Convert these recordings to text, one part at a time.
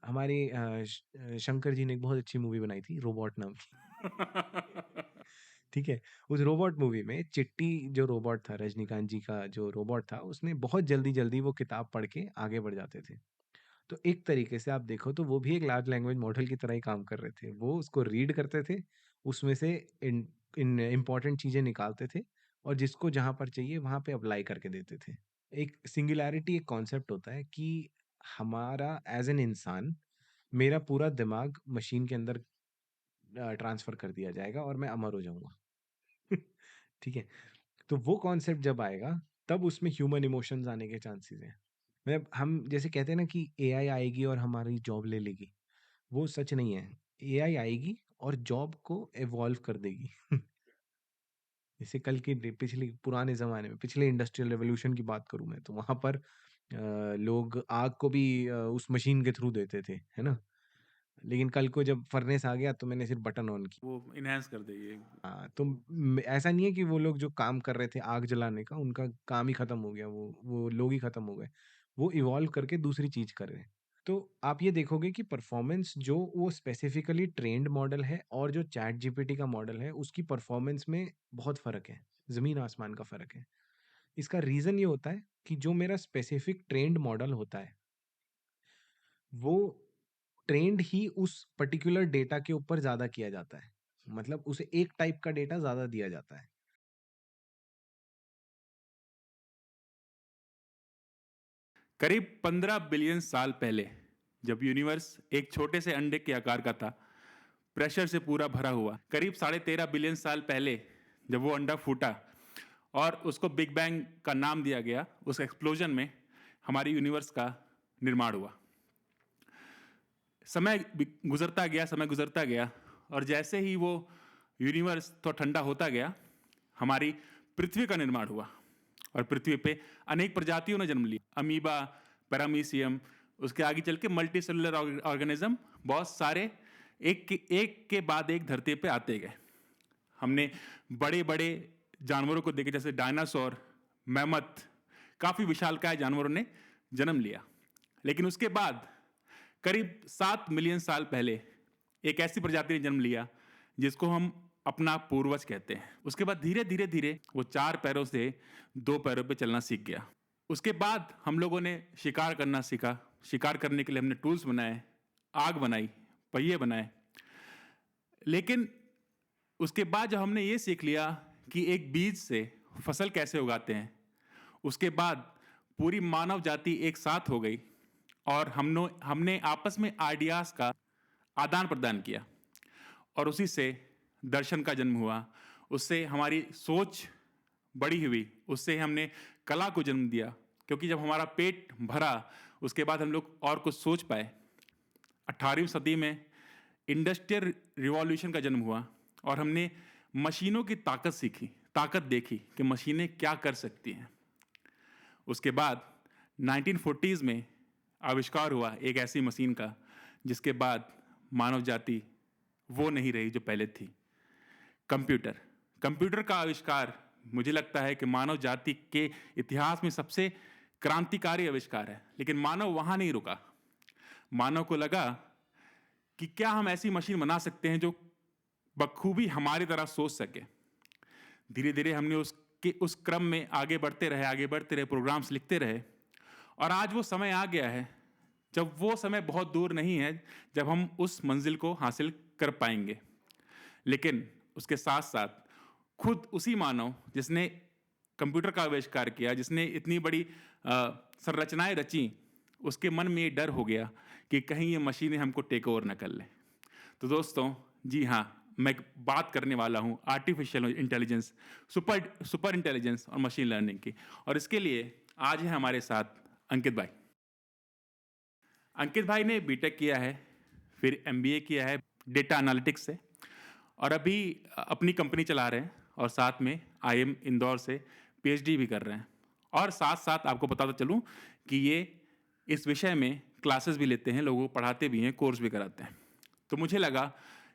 हमारे शंकर जी ने एक बहुत अच्छी मूवी बनाई थी रोबोट नाम की। ठीक है? उस रोबोट मूवी में चिट्टी जो रोबोट था, रजनीकांत जी का जो रोबोट था, उसने बहुत जल्दी-जल्दी वो किताब पढ़ के आगे बढ़ जाते थे। तो एक तरीके से आप देखो तो वो भी एक लार्ज लैंग्वेज मॉडल की तरह ही काम कर रहे थे। वो उसको रीड करते थे, उसमें से इन इन इम्पोर्टेंट चीज़ें निकालते थे और जिसको जहाँ पर चाहिए वहाँ पे अप्लाई करके देते थे। एक सिंगुलैरिटी एक कॉन्सेप्ट होता है कि हमारा एज़ एन इंसान, मेरा पूरा दिमाग मशीन के अंदर ट्रांसफ़र कर दिया जाएगा और मैं अमर हो जाऊँगा। ठीक है? तो वो कॉन्सेप्ट जब आएगा, तब उसमें ह्यूमन इमोशंस आने के चांसेज़ हैं। मतलब हम जैसे कहते हैं ना कि एआई आएगी और हमारी जॉब ले लेगी, वो सच नहीं है। एआई आएगी और जॉब को इवॉल्व कर देगी। जैसे कल की डे पिछली पुराने ज़माने में, पिछले इंडस्ट्रियल रिवॉल्यूशन की बात करूँ मैं, तो वहाँ पर लोग आग को भी उस मशीन के थ्रू देते थे, है ना? लेकिन कल को जब फर्नेस आ गया, तो मैंने सिर्फ बटन ऑन किया। वो एनहांस कर देगी। हाँ, तो ऐसा नहीं है कि वो लोग जो काम कर रहे थे आग जलाने का, उनका काम ही खत्म हो गया, वो लोग ही खत्म हो गए। वो इवॉल्व करके दूसरी चीज़ कर रहे हैं। तो आप ये देखोगे कि परफ़ॉर्मेंस जो वो स्पेसिफिकली ट्रेन्ड मॉडल है और जो चैट जीपीटी का मॉडल है, उसकी परफ़ॉर्मेंस में बहुत फ़र्क है, ज़मीन-आसमान का फ़र्क है। इसका रीज़न ये होता है कि जो मेरा स्पेसिफिक ट्रेन्ड मॉडल होता है, वो ट्रेन्ड ही उस पर्टिकुलर डेटा के ऊपर ज़्यादा किया जाता है। मतलब उसे एक टाइप का डेटा ज़्यादा दिया जाता है। करीब 15 बिलियन साल पहले जब यूनिवर्स एक छोटे से अंडे के आकार का था, प्रेशर से पूरा भरा हुआ, करीब 13.5 बिलियन साल पहले जब वो अंडा फूटा और उसको बिग बैंग का नाम दिया गया, उस एक्सप्लोजन में हमारी यूनिवर्स का निर्माण हुआ। समय गुजरता गया और जैसे ही वो यूनिवर्स थोड़ा ठंडा होता गया, हमारी पृथ्वी का निर्माण हुआ और पृथ्वी पे अनेक प्रजातियों ने जन्म लिया। अमीबा, पैरामीशियम, उसके आगे चल के मल्टी सेलुलर ऑर्गेनिज्म, बहुत सारे एक के बाद एक धरती पे आते गए। हमने बड़े बड़े जानवरों को देखे, जैसे डायनासोर, मैमथ, काफ़ी विशालकाय जानवरों ने जन्म लिया। लेकिन उसके बाद करीब 7 मिलियन साल पहले एक ऐसी प्रजाति ने जन्म लिया जिसको हम अपना पूर्वज कहते हैं। उसके बाद धीरे धीरे धीरे वो 4 पैरों से 2 पैरों पे चलना सीख गया। उसके बाद हम लोगों ने शिकार करना सीखा। शिकार करने के लिए हमने टूल्स बनाए, आग बनाई, पहिए बनाए। लेकिन उसके बाद जब हमने ये सीख लिया कि एक बीज से फसल कैसे उगाते हैं, उसके बाद पूरी मानव जाति एक साथ हो गई और हमने आपस में आइडियाज़ का आदान प्रदान किया और उसी से दर्शन का जन्म हुआ। उससे हमारी सोच बड़ी हुई, उससे हमने कला को जन्म दिया, क्योंकि जब हमारा पेट भरा, उसके बाद हम लोग और कुछ सोच पाए। 18वीं सदी में इंडस्ट्रियल रिवॉल्यूशन का जन्म हुआ और हमने मशीनों की ताकत सीखी, ताकत देखी कि मशीनें क्या कर सकती हैं। उसके बाद 1940s में आविष्कार हुआ एक ऐसी मशीन का, जिसके बाद मानव जाति वो नहीं रही जो पहले थी। कंप्यूटर। कंप्यूटर का आविष्कार मुझे लगता है कि मानव जाति के इतिहास में सबसे क्रांतिकारी आविष्कार है। लेकिन मानव वहाँ नहीं रुका। मानव को लगा कि क्या हम ऐसी मशीन बना सकते हैं जो बखूबी हमारी तरह सोच सके। धीरे धीरे हमने उसके उस क्रम में आगे बढ़ते रहे, प्रोग्राम्स लिखते रहे और आज वो समय आ गया है, जब वो समय बहुत दूर नहीं है जब हम उस मंजिल को हासिल कर पाएंगे। लेकिन उसके साथ साथ खुद उसी मानव जिसने कंप्यूटर का आविष्कार किया, जिसने इतनी बड़ी संरचनाएं रची, उसके मन में ये डर हो गया कि कहीं ये मशीनें हमको टेक ओवर न कर लें। तो दोस्तों, जी हाँ, मैं बात करने वाला हूँ artificial intelligence, super super intelligence और मशीन लर्निंग की। और इसके लिए आज है हमारे साथ अंकित भाई। अंकित भाई ने बीटेक किया है, फिर एमबीए किया है डेटा एनालिटिक्स से और अभी अपनी कंपनी चला रहे हैं और साथ में आईएम इंदौर से पीएचडी भी कर रहे हैं। और साथ साथ आपको बताता चलूँ कि ये इस विषय में क्लासेस भी लेते हैं, लोगों को पढ़ाते भी हैं, कोर्स भी कराते हैं। तो मुझे लगा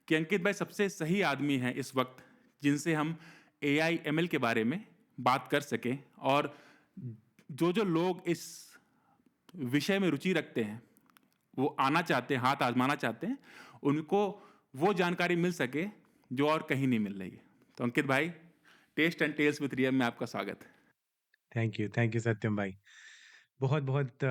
कि अंकित भाई सबसे सही आदमी हैं इस वक्त जिनसे हम एआई एमएल के बारे में बात कर सकें और जो जो लोग इस विषय में रुचि रखते हैं, वो आना चाहते हैं, हाथ आज़माना चाहते हैं, उनको वो जानकारी मिल सके जो और कहीं नहीं मिल रही है। तो अंकित भाई, टेस्ट एंड टेल्स विथ रियम में आपका स्वागत है। थैंक यू सत्यम भाई। बहुत-बहुत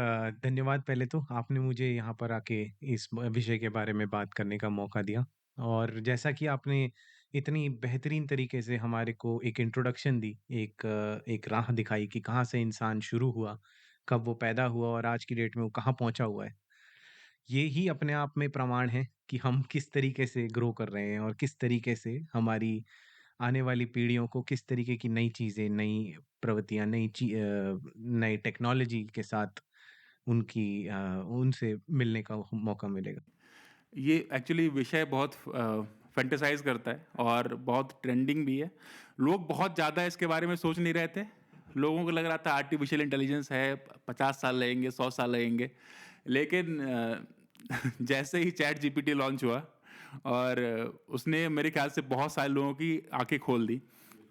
धन्यवाद पहले तो आपने मुझे यहाँ पर आके इस विषय के बारे में बात करने का मौका दिया और जैसा कि आपने इतनी बेहतरीन तरीके से हमारे को एक इंट्रोडक्शन दी, एक राह दिखाई कि कहाँ से इंसान शुरू हुआ, कब वो पैदा हुआ और आज की डेट में वो कहाँ पहुँचा हुआ है। ये ही अपने आप में प्रमाण है कि हम किस तरीके से ग्रो कर रहे हैं और किस तरीके से हमारी आने वाली पीढ़ियों को किस तरीके की नई चीज़ें, नई प्रवृत्तियाँ, नई टेक्नोलॉजी के साथ उनसे मिलने का मौका मिलेगा। ये एक्चुअली विषय बहुत फैंटेसाइज़ करता है और बहुत ट्रेंडिंग भी है। लोग बहुत ज़्यादा इसके बारे में सोच नहीं रहे थे। लोगों को लग रहा था आर्टिफ़िशियल इंटेलिजेंस है, 50 साल लगेंगे, 100 साल लगेंगे। लेकिन जैसे ही चैट जीपीटी लॉन्च हुआ और उसने मेरे ख़्याल से बहुत सारे लोगों की आँखें खोल दी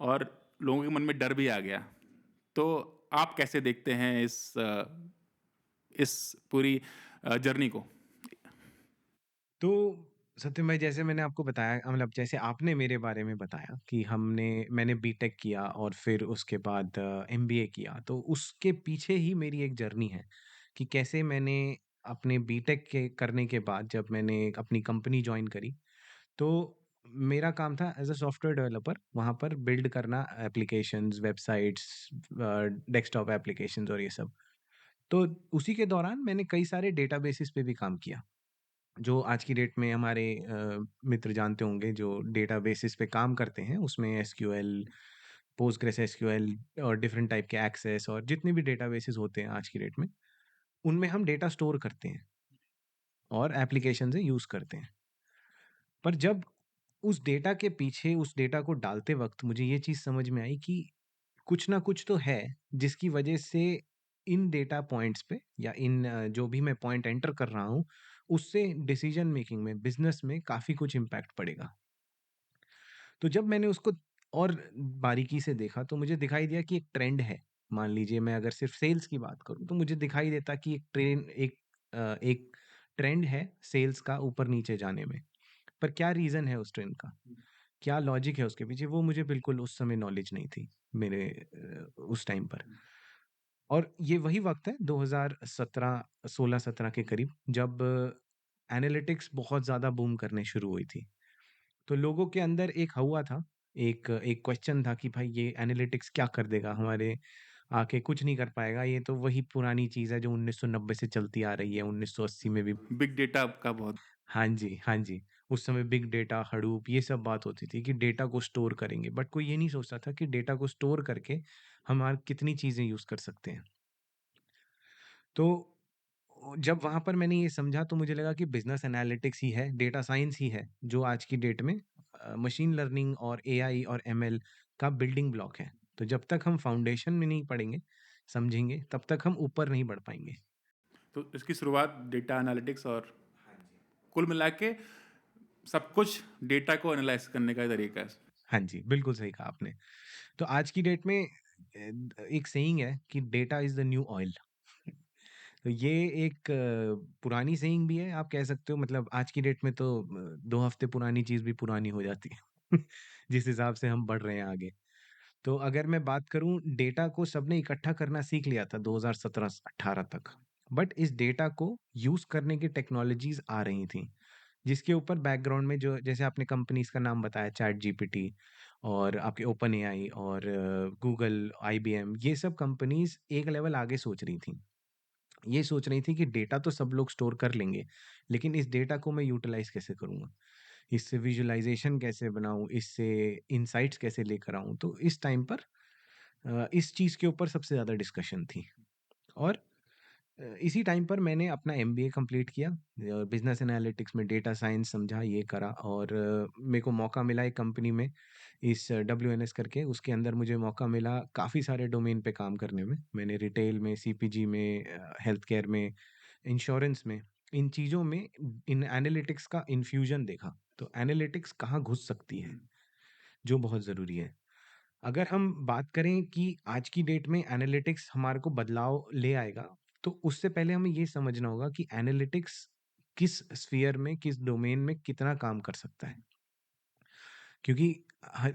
और लोगों के मन में डर भी आ गया। तो आप कैसे देखते हैं इस पूरी जर्नी को? तो सत्यम भाई जैसे मैंने आपको बताया मतलब जैसे आपने मेरे बारे में बताया कि मैंने बीटेक किया और फिर उसके बाद एमबीए किया तो उसके पीछे ही मेरी एक जर्नी है कि कैसे मैंने अपने बीटेक के करने के बाद जब मैंने अपनी कंपनी ज्वाइन करी तो मेरा काम था एज अ सॉफ्टवेयर डेवलपर वहाँ पर बिल्ड करना एप्लीकेशंस वेबसाइट्स डेस्कटॉप एप्लीकेशंस और ये सब तो उसी के दौरान मैंने कई सारे डेटाबेसेस पे भी काम किया जो आज की डेट में हमारे मित्र जानते होंगे जो डेटाबेसेस पे काम करते हैं उसमें एसक्यूएल, पोस्टग्रेस एसक्यूएल और डिफरेंट टाइप के एक्सेस और जितने भी डेटाबेसेस होते हैं आज की डेट में, उनमें हम डेटा स्टोर करते हैं और एप्लीकेशन से यूज़ करते हैं। पर जब उस डेटा के पीछे उस डेटा को डालते वक़्त मुझे ये चीज़ समझ में आई कि कुछ ना कुछ तो है जिसकी वजह से इन डेटा पॉइंट्स पे या जो भी मैं पॉइंट एंटर कर रहा हूँ, उससे डिसीजन मेकिंग में, बिज़नेस में काफ़ी कुछ इम्पैक्ट पड़ेगा। तो जब मैंने उसको और बारीकी से देखा तो मुझे दिखाई दिया कि एक ट्रेंड है। मान लीजिए मैं अगर सिर्फ़ सेल्स की बात करूँ तो मुझे दिखाई देता कि एक ट्रेंड है सेल्स का ऊपर-नीचे जाने में। पर क्या रीज़न है उस ट्रेंड का? क्या लॉजिक है उसके पीछे? वो मुझे बिल्कुल उस समय नॉलेज नहीं थी उस टाइम पर। और ये वही वक़्त है 2017 16-17 के करीब जब एनालिटिक्स बहुत ज़्यादा बूम करने शुरू हुई थी। तो लोगों के अंदर एक हौवा था, एक एक क्वेश्चन था कि भाई ये एनालिटिक्स क्या कर देगा? हमारे आके कुछ नहीं कर पाएगा, ये तो वही पुरानी चीज़ है जो 1990 से चलती आ रही है, 1980 में भी बिग डेटा का बहुत हाँ जी, हाँ जी। उस समय बिग डेटा, हडूप ये सब बात होती थी कि डेटा को स्टोर करेंगे, बट कोई ये नहीं सोचता था कि डेटा को स्टोर करके हम और कितनी चीज़ें यूज़ कर सकते हैं। तो जब वहाँ पर मैंने ये समझा तो मुझे लगा कि बिज़नेस एनालिटिक्स ही है, डेटा साइंस ही है, जो आज की डेट में मशीन लर्निंग और एआई और एमएल का बिल्डिंग ब्लॉक है। तो जब तक हम फाउंडेशन में नहीं पढ़ेंगे, समझेंगे, तब तक हम ऊपर नहीं बढ़ पाएँगे। तो इसकी शुरुआत डेटा एनालिटिक्स और कुल मिला के सब कुछ डेटा को एनालाइज करने का तरीका है। हाँ जी, बिल्कुल सही कहा आपने। तो आज की डेट में एक सेइंग है कि data is the new oil. तो ये एक पुरानी सेइंग भी है, आप कह सकते हो मतलब आज की डेट में तो 2 हफ्ते पुरानी चीज़ भी पुरानी हो जाती है। जिस हिसाब से हम बढ़ रहे हैं आगे। तो अगर मैं बात करूँ डेटा को सबने इकट्ठा करना सीख लिया था 2017-18 तक। बट इस डेटा को यूज़ करने की टेक्नोलॉज़ीज़ आ रही थी। जिसके ऊपर बैकग्राउंड में जो जैसे आपने कंपनीज़ का नाम बताया चैट जीपीटी और आपके ओपन एआई और गूगल, आईबीएम ये सब कंपनीज़ एक लेवल आगे सोच रही थी। ये सोच रही थी कि डेटा तो सब लोग स्टोर कर लेंगे, लेकिन इस डेटा को मैं यूटिलाइज़ कैसे करूँगा? इससे विजुअलाइज़ेशन कैसे बनाऊँ? इससे इनसाइट्स कैसे लेकर आऊँ? तो इस टाइम पर इस चीज़ के ऊपर सबसे ज़्यादा डिस्कशन थी और इसी टाइम पर मैंने अपना एमबीए कंप्लीट किया बिजनेस एनालिटिक्स में डेटा साइंस समझा ये करा और मेरे को मौका मिला एक कंपनी में इस डब्ल्यूएनएस करके उसके अंदर मुझे मौका मिला काफ़ी सारे डोमेन पे काम करने में मैंने रिटेल में सीपीजी में हेल्थ केयर में इंश्योरेंस में इन चीज़ों में इन एनालिटिक्स का इन्फ्यूजन देखा तो एनालिटिक्स कहाँ घुस सकती है जो बहुत ज़रूरी है अगर हम बात करें कि आज की डेट में एनालिटिक्स हमारे को बदलाव ले आएगा, तो उससे पहले हमें ये समझना होगा कि एनालिटिक्स किस स्फीयर में, किस डोमेन में कितना काम कर सकता है। क्योंकि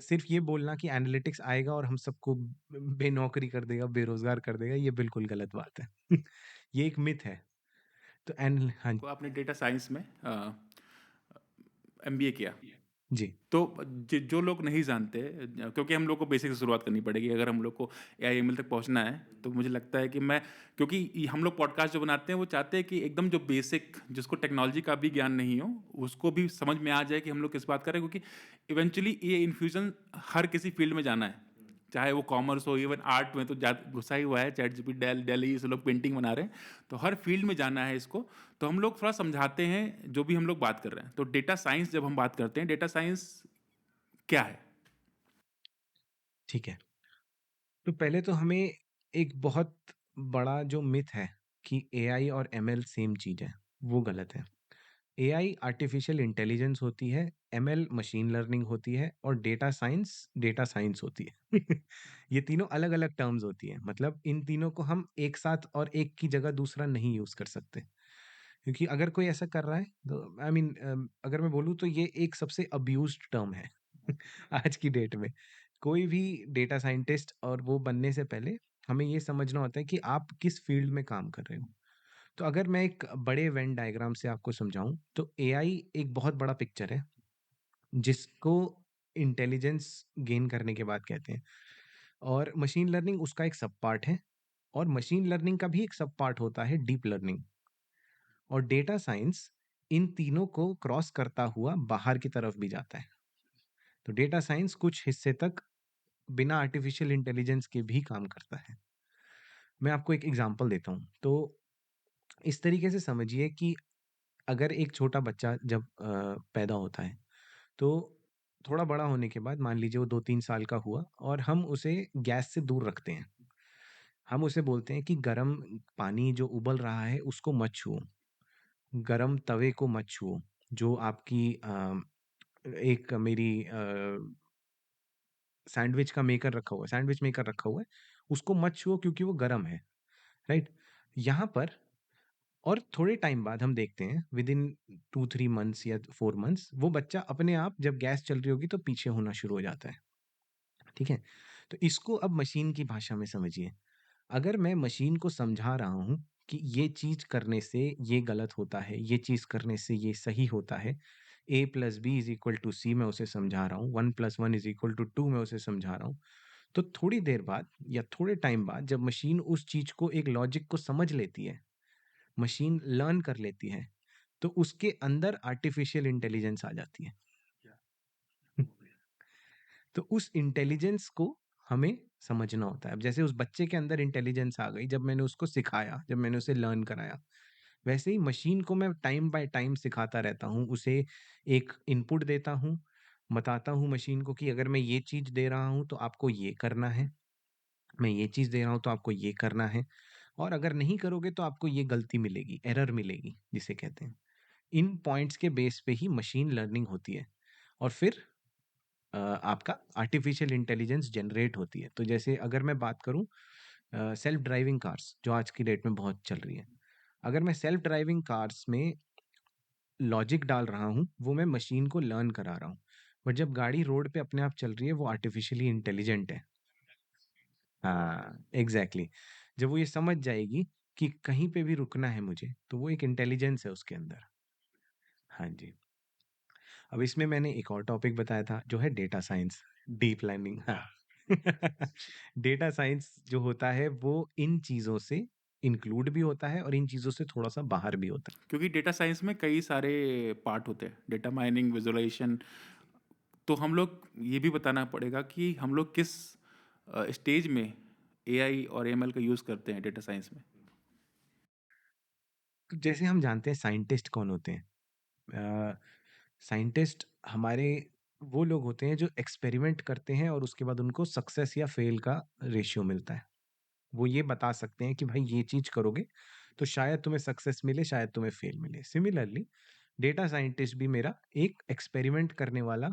सिर्फ ये बोलना कि एनालिटिक्स आएगा और हम सबको बेनौकरी कर देगा, बेरोजगार कर देगा, ये बिल्कुल गलत बात है। ये एक मिथ है। तो एन हाँ को आपने डेटा साइंस में एमबीए किया। जी, तो जो लोग नहीं जानते, क्योंकि हम लोग को बेसिक से शुरुआत करनी पड़ेगी अगर हम लोग को एआई एमएल तक पहुंचना है। तो मुझे लगता है कि मैं, क्योंकि हम लोग पॉडकास्ट जो बनाते हैं वो चाहते हैं कि एकदम जो बेसिक, जिसको टेक्नोलॉजी का भी ज्ञान नहीं हो, उसको भी समझ में आ जाए कि हम लोग किस बात कर रहे हैं, क्योंकि इवेंचुअली ये इन्फ्यूजन हर किसी फील्ड में जाना है, चाहे वो कॉमर्स हो, इवन आर्ट में तो घुसा ही हुआ है। चैट जीपीटी, डेल ही से लोग पेंटिंग बना रहे हैं। तो हर फील्ड में जाना है इसको। तो हम लोग थोड़ा समझाते हैं जो भी हम लोग बात कर रहे हैं। तो डेटा साइंस जब हम बात करते हैं, डेटा साइंस क्या है? ठीक है। तो पहले तो हमें एक बहुत बड़ा जो मिथ है कि एआई और एमएल सेम चीज़ है, वो गलत है। एआई आर्टिफिशियल इंटेलिजेंस होती है, एमएल मशीन लर्निंग होती है और डेटा साइंस होती है। ये तीनों अलग-अलग टर्म्स होती हैं। मतलब इन तीनों को हम एक साथ और एक की जगह दूसरा नहीं यूज़ कर सकते। क्योंकि अगर कोई ऐसा कर रहा है तो आई मीन अगर मैं बोलूँ तो ये एक सबसे अब्यूज्ड टर्म है आज की डेट में। कोई भी डेटा साइंटिस्ट और वो बनने से पहले हमें ये समझना होता है कि आप किस फील्ड में काम कर रहे हो। तो अगर मैं एक बड़े वेन डायग्राम से आपको समझाऊँ तो एआई एक बहुत बड़ा पिक्चर है, जिसको इंटेलिजेंस गेन करने के बाद कहते हैं और मशीन लर्निंग उसका एक सब पार्ट है और मशीन लर्निंग का भी एक सब पार्ट होता है डीप लर्निंग। और डेटा साइंस इन तीनों को क्रॉस करता हुआ बाहर की तरफ भी जाता है। तो डेटा साइंस कुछ हिस्से तक बिना आर्टिफिशियल इंटेलिजेंस के भी काम करता है। मैं आपको एक एग्जांपल देता हूँ। तो इस तरीके से समझिए कि अगर एक छोटा बच्चा जब पैदा होता है, तो थोड़ा बड़ा होने के बाद मान लीजिए वो 2-3 साल का हुआ और हम उसे गैस से दूर रखते हैं। हम उसे बोलते हैं कि गरम पानी जो उबल रहा है उसको मत छुओ, गरम तवे को मत छुओ। जो आपकी एक मेरी सैंडविच का मेकर रखा हुआ है, सैंडविच मेकर रखा हुआ है, उसको मत छुओ क्योंकि वो गरम है, राइट? यहाँ पर और थोड़े टाइम बाद हम देखते हैं विदिन 2-3 मंथ्स या 4 मंथ्स वो बच्चा अपने आप जब गैस चल रही होगी तो पीछे होना शुरू हो जाता है, ठीक है? तो इसको अब मशीन की भाषा में समझिए। अगर मैं मशीन को समझा रहा हूँ कि ये चीज़ करने से ये गलत होता है, ये चीज़ करने से ये सही होता है, a + b = c मैं उसे समझा रहा हूँ, 1 + 1 = 2 मैं उसे समझा रहा हूँ। तो थोड़ी देर बाद या थोड़े टाइम बाद जब मशीन उस चीज़ को एक लॉजिक को समझ लेती है, मशीन लर्न कर लेती है, तो उसके अंदर आर्टिफिशियल इंटेलिजेंस आ जाती है। तो उस इंटेलिजेंस को हमें समझना होता है। अब जैसे उस बच्चे के अंदर इंटेलिजेंस आ गई जब मैंने उसको सिखाया, जब मैंने उसे लर्न कराया, वैसे ही मशीन को मैं टाइम बाय टाइम सिखाता रहता हूँ, उसे एक इनपुट देता हूँ, बताता हूँ मशीन को कि अगर मैं ये चीज़ दे रहा हूँ तो आपको ये करना है, मैं ये चीज़ दे रहा हूँ तो आपको ये करना है और अगर नहीं करोगे तो आपको ये गलती मिलेगी, एरर मिलेगी जिसे कहते हैं। इन पॉइंट्स के बेस पे ही मशीन लर्निंग होती है और फिर आपका आर्टिफिशियल इंटेलिजेंस जनरेट होती है। तो जैसे अगर मैं बात करूँ सेल्फ ड्राइविंग कार्स जो आज की डेट में बहुत चल रही है। अगर मैं सेल्फ ड्राइविंग कार्स में लॉजिक डाल रहा हूँ, वो मैं मशीन को लर्न करा रहा हूँ। बट जब गाड़ी रोड पे अपने आप चल रही है, वो आर्टिफिशियली इंटेलिजेंट है। हाँ, एग्ज़ैक्टली। जब वो ये समझ जाएगी कि कहीं पे भी रुकना है मुझे, तो वो एक इंटेलिजेंस है उसके अंदर। हाँ जी। अब इसमें मैंने एक और टॉपिक बताया था जो है डेटा साइंस, डीप लर्निंग हाँ। डेटा साइंस जो होता है वो इन चीज़ों से इंक्लूड भी होता है और इन चीज़ों से थोड़ा-सा बाहर भी होता है। क्योंकि डेटा साइंस में कई सारे पार्ट होते हैं, डेटा माइनिंग, विजुअलाइजेशन। तो हम लोग ये भी बताना पड़ेगा कि हम लोग किस स्टेज में एआई और एमएल का यूज़ करते हैं डेटा साइंस में। तो जैसे हम जानते हैं साइंटिस्ट कौन होते हैं? अ, साइंटिस्ट हमारे वो लोग होते हैं जो एक्सपेरिमेंट करते हैं और उसके बाद उनको सक्सेस या फेल का रेशियो मिलता है। वो ये बता सकते हैं कि भाई ये चीज़ करोगे तो शायद तुम्हें सक्सेस मिले, शायद तुम्हें फेल मिले। सिमिलरली डेटा साइंटिस्ट भी मेरा एक एक्सपेरिमेंट करने वाला,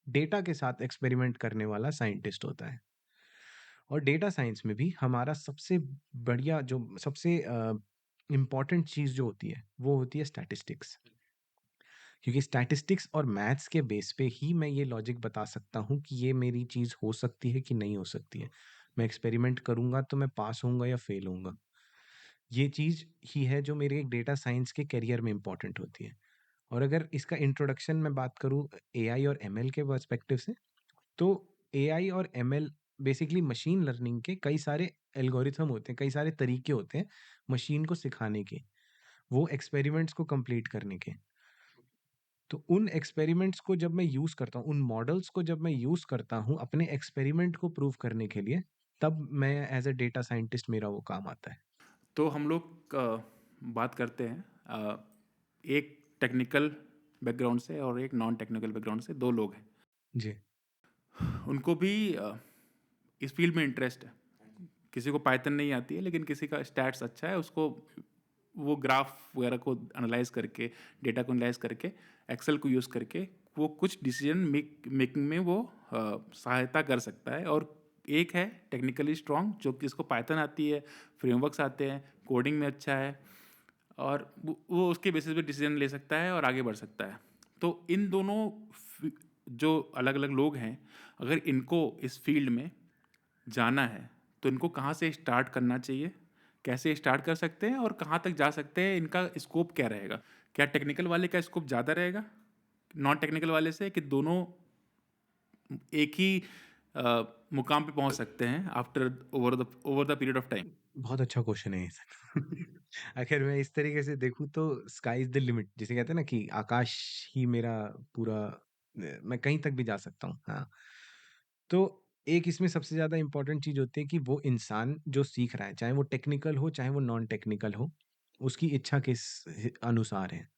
डेटा के साथ एक्सपेरिमेंट करने वाला साइंटिस्ट होता है। और डेटा साइंस में भी हमारा सबसे बढ़िया जो सबसे इम्पोर्टेंट चीज़ जो होती है, वो होती है स्टैटिस्टिक्स। क्योंकि स्टैटिस्टिक्स और मैथ्स के बेस पे ही मैं ये लॉजिक बता सकता हूँ कि ये मेरी चीज़ हो सकती है कि नहीं हो सकती है। मैं एक्सपेरिमेंट करूँगा तो मैं पास होऊँगा या फेल होऊँगा। ये चीज़ ही है जो मेरे एक डेटा साइंस के करियर में इम्पोर्टेंट होती है। और अगर इसका इंट्रोडक्शन मैं बात करूँ एआई और एमएल के पर्सपेक्टिव से, तो एआई और एमएल बेसिकली मशीन लर्निंग के कई सारे एल्गोरिथम होते हैं, कई सारे तरीके होते हैं मशीन को सिखाने के, वो एक्सपेरिमेंट्स को कंप्लीट करने के। तो उन एक्सपेरिमेंट्स को जब मैं यूज़ करता हूँ, उन मॉडल्स को जब मैं यूज़ करता हूँ अपने एक्सपेरिमेंट को प्रूव करने के लिए, तब मैं एज़ अ डेटा साइंटिस्ट मेरा वो काम आता है। तो हम लोग बात करते हैं एक टेक्निकल बैकग्राउंड से और एक नॉन टेक्निकल बैकग्राउंड से, दो लोग हैं। जी, उनको भी इस फील्ड में इंटरेस्ट है। किसी को पाइथन नहीं आती है, लेकिन किसी का स्टैट्स अच्छा है, उसको वो ग्राफ वगैरह को एनालाइज करके, डेटा को एनालाइज करके, एक्सेल को यूज़ करके वो कुछ डिसीजन मेकिंग में वो सहायता कर सकता है। और एक है टेक्निकली स्ट्रांग, जो कि इसको पाइथन आती है, फ्रेमवर्क्स आते हैं, कोडिंग में अच्छा है, और वो उसके बेसिस पे डिसीजन ले सकता है और आगे बढ़ सकता है। तो इन दोनों जो अलग अलग लोग हैं, अगर इनको इस फील्ड में जाना है, तो इनको कहाँ से स्टार्ट करना चाहिए, कैसे स्टार्ट कर सकते हैं और कहाँ तक जा सकते हैं, इनका स्कोप क्या रहेगा? क्या टेक्निकल वाले का स्कोप ज़्यादा रहेगा नॉन टेक्निकल वाले से, कि दोनों एक ही मुकाम पे पहुंच सकते हैं after over the period of time? बहुत अच्छा क्वेश्चन है ये सर। अगर मैं इस तरीके से देखूँ तो स्काई इज़ द लिमिट जिसे कहते हैं ना कि आकाश ही मेरा पूरा मैं कहीं तक भी जा सकता हूँ। हाँ, तो एक इसमें सबसे ज़्यादा इम्पोर्टेंट चीज़ होती है कि वो इंसान जो सीख रहा है, चाहे वो टेक्निकल हो, चाहे वो नॉन टेक्निकल हो, उसकी इच्छा किस अनुसार है।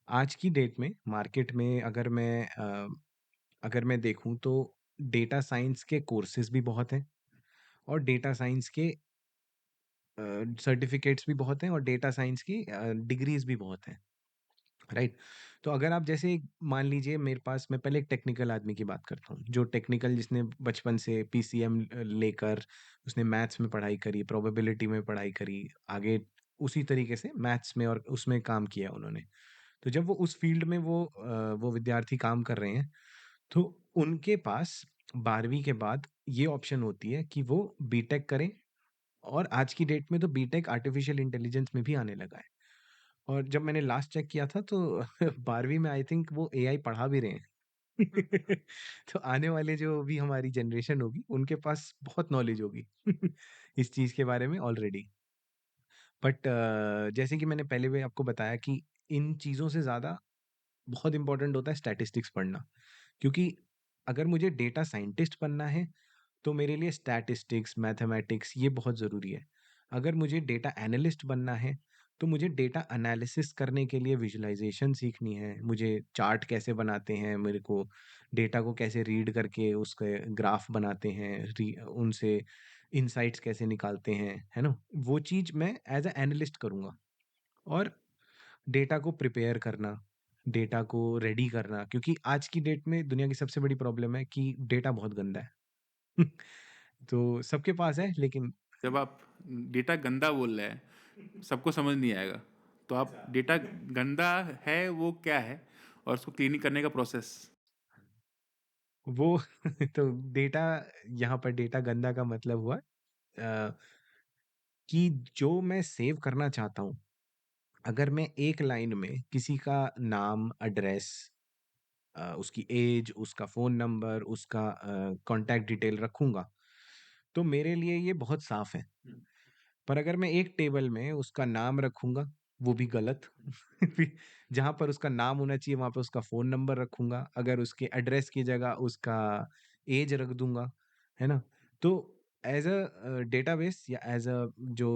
आज की डेट में मार्केट में अगर मैं देखूँ तो डेटा साइंस के कोर्सेज़ भी बहुत हैं और डेटा साइंस के सर्टिफ़िकेट्स भी बहुत हैं और डेटा साइंस की डिग्रीज़ भी बहुत हैं, राइट? तो अगर आप जैसे मान लीजिए मेरे पास मैं पहले एक टेक्निकल आदमी की बात करता हूँ, जो टेक्निकल जिसने बचपन से पीसीएम लेकर उसने मैथ्स में पढ़ाई करी, प्रोबेबिलिटी में पढ़ाई करी, आगे उसी तरीके से मैथ्स में और उसमें काम किया उन्होंने। तो जब वो उस फ़ील्ड में वो विद्यार्थी काम कर रहे हैं, तो उनके पास 12वीं के बाद ये ऑप्शन होती है कि वो बीटेक करें और आज की डेट में तो बीटेक आर्टिफिशियल इंटेलिजेंस में भी आने लगा है। और जब मैंने लास्ट चेक किया था तो 12वीं में आई थिंक वो एआई पढ़ा भी रहे हैं। तो आने वाले जो भी हमारी जनरेशन होगी, उनके पास बहुत नॉलेज होगी इस चीज़ के बारे में ऑलरेडी। बट जैसे कि मैंने पहले भी आपको बताया कि इन चीज़ों से ज़्यादा बहुत इम्पोर्टेंट होता है स्टैटिस्टिक्स पढ़ना। क्योंकि अगर मुझे डेटा साइंटिस्ट बनना है तो मेरे लिए स्टैटिस्टिक्स, मैथमेटिक्स ये बहुत ज़रूरी है। अगर मुझे डेटा एनालिस्ट बनना है, तो मुझे डेटा एनालिसिस करने के लिए विज़ुअलाइज़ेशन सीखनी है। मुझे चार्ट कैसे बनाते हैं, मेरे को डेटा को कैसे रीड करके उसके ग्राफ बनाते हैं, उनसे इनसाइट्स कैसे निकालते हैं, है ना? वो चीज़ मैं एज़ अ एनालिस्ट करूँगा और डेटा को प्रिपेयर करना, डेटा को रेडी करना क्योंकि आज की डेट में दुनिया की सबसे बड़ी प्रॉब्लम है कि डेटा बहुत गंदा है। तो सबके पास है लेकिन जब आप डेटा गंदा बोल रहे हैं, सबको समझ नहीं आएगा। तो आप डेटा गंदा है वो क्या है, और उसको क्लीनिंग करने का प्रोसेस? वो तो डेटा यहाँ पर डेटा गंदा का मतलब हुआ कि जो मैं सेव करना चाहता हूँ, अगर मैं एक लाइन में किसी का नाम, एड्रेस उसकी एज, उसका फ़ोन नंबर, उसका कॉन्टैक्ट डिटेल रखूँगा, तो मेरे लिए ये बहुत साफ़ है। पर अगर मैं एक टेबल में उसका नाम रखूँगा, वो भी गलत। फिर जहाँ पर उसका नाम होना चाहिए, वहाँ पे उसका फ़ोन नंबर रखूँगा। अगर उसके एड्रेस की जगह उसका ऐज रख दूँगा, है ना? तो एज़ डेटाबेस या एज़ जो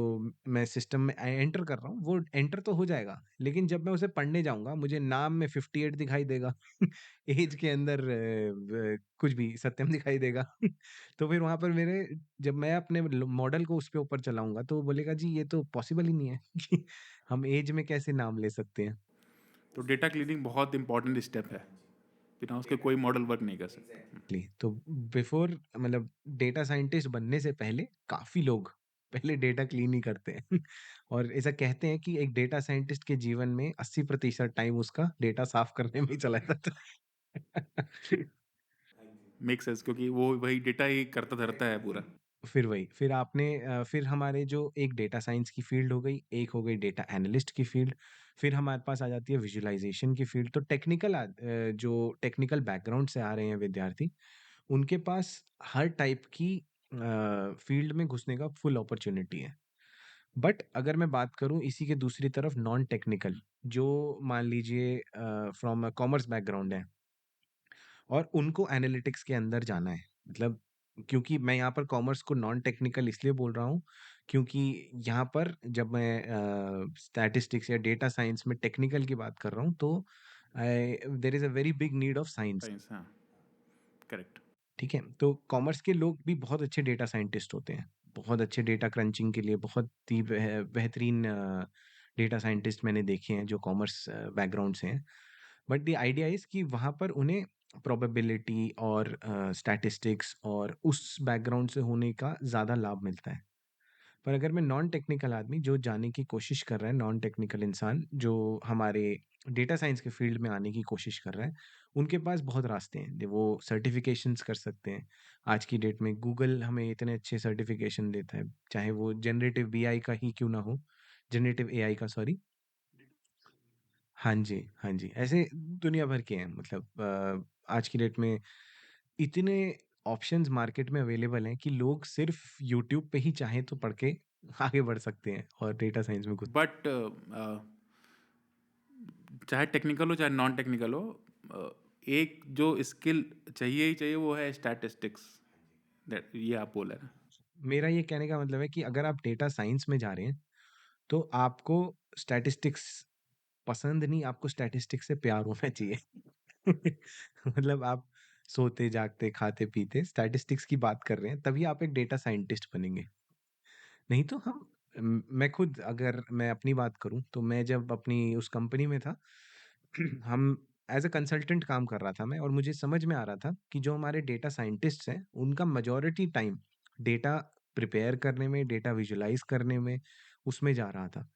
मैं सिस्टम में एंटर कर रहा हूँ, वो एंटर तो हो जाएगा। लेकिन जब मैं उसे पढ़ने जाऊँगा, मुझे नाम में 58 दिखाई देगा। ऐज के अंदर कुछ भी सत्यम दिखाई देगा। तो फिर वहाँ पर मेरे जब मैं अपने मॉडल को उसके ऊपर चलाऊँगा तो वो बोलेगा जी ये तो पॉसिबल ही नहीं है कि हम ऐज में कैसे नाम ले सकते हैं। तो डेटा क्लीनिंग बहुत इंपॉर्टेंट स्टेप है, बिना उसके कोई मॉडल वर्क नहीं कर सकता। तो बिफोर मतलब डेटा साइंटिस्ट बनने से पहले काफ़ी लोग पहले डेटा क्लीन ही करते हैं। और ऐसा कहते हैं कि एक डेटा साइंटिस्ट के जीवन में 80% टाइम उसका डेटा साफ करने में ही चला जाता है। मेक सेंस, क्योंकि वो वही डेटा ही करता धरता है पूरा। फिर वही, फिर आपने फिर हमारे जो एक डेटा साइंस की फ़ील्ड हो गई, एक हो गई डेटा एनालिस्ट की फ़ील्ड, फिर हमारे पास आ जाती है विजुअलाइज़ेशन की फ़ील्ड। तो जो टेक्निकल बैकग्राउंड से आ रहे हैं विद्यार्थी, उनके पास हर टाइप की फ़ील्ड में घुसने का फुल अपॉर्च्युनिटी है। बट अगर मैं बात करूँ इसी के दूसरी तरफ नॉन टेक्निकल, जो मान लीजिए फ्रॉम अ कॉमर्स बैकग्राउंड है और उनको एनालिटिक्स के अंदर जाना है। मतलब क्योंकि मैं यहाँ पर कॉमर्स को नॉन टेक्निकल इसलिए बोल रहा हूँ, क्योंकि यहाँ पर जब मैं स्टैटिस्टिक्स या डेटा साइंस में टेक्निकल की बात कर रहा हूँ, तो there is a very big need of science. Science, हाँ, करेक्ट। ठीक है? तो कॉमर्स के लोग भी बहुत अच्छे डेटा साइंटिस्ट होते हैं। बहुत अच्छे डेटा क्रंचिंग के लिए बहुत ही बेहतरीन डेटा साइंटिस्ट मैंने देखे हैं जो कॉमर्स बैकग्राउंड से हैं। बट द आइडिया इज़ कि वहाँ पर उन्हें प्रोबेबिलिटी और स्टैटिस्टिक्स और उस बैकग्राउंड से होने का ज़्यादा लाभ मिलता है। पर अगर मैं नॉन टेक्निकल आदमी जो जाने की कोशिश कर रहा है, नॉन टेक्निकल इंसान जो हमारे डेटा साइंस के फील्ड में आने की कोशिश कर रहा है, उनके पास बहुत रास्ते हैं। वो सर्टिफिकेशंस कर सकते हैं। आज की डेट में गूगल हमें इतने अच्छे सर्टिफिकेशन देता है, चाहे वो जनरेटिव बीआई का ही क्यों ना हो, जनरेटिव एआई का सॉरी। हाँ जी, हाँ जी। ऐसे दुनिया भर के हैं मतलब आज की डेट में इतने ऑप्शंस मार्केट में अवेलेबल हैं कि लोग सिर्फ़ यूट्यूब पे ही चाहें तो पढ़ के आगे बढ़ सकते हैं और डेटा साइंस में घुस। बट चाहे टेक्निकल हो चाहे नॉन टेक्निकल हो, अ, एक जो स्किल चाहिए ही चाहिए वो है स्टैटिस्टिक्स। दैट ये आप बोल रहे हैं ना? मेरा ये कहने का मतलब है कि अगर आप डेटा साइंस में जा रहे हैं, तो आपको स्टैटिस्टिक्स पसंद नहीं, आपको स्टैटिस्टिक्स से प्यार होना चाहिए। मतलब आप सोते-जागते, खाते-पीते स्टैटिस्टिक्स की बात कर रहे हैं, तभी आप एक डेटा साइंटिस्ट बनेंगे। नहीं तो मैं खुद अगर मैं अपनी बात करूँ, तो मैं जब अपनी उस कंपनी में था, हम एज़ अ कंसल्टेंट काम कर रहा था मैं और मुझे समझ में आ रहा था कि जो हमारे डेटा साइंटिस्ट्स हैं, उनका मेजॉरिटी टाइम डेटा प्रिपेयर करने में, डेटा विजुअलाइज़ करने में, उसमें जा रहा था।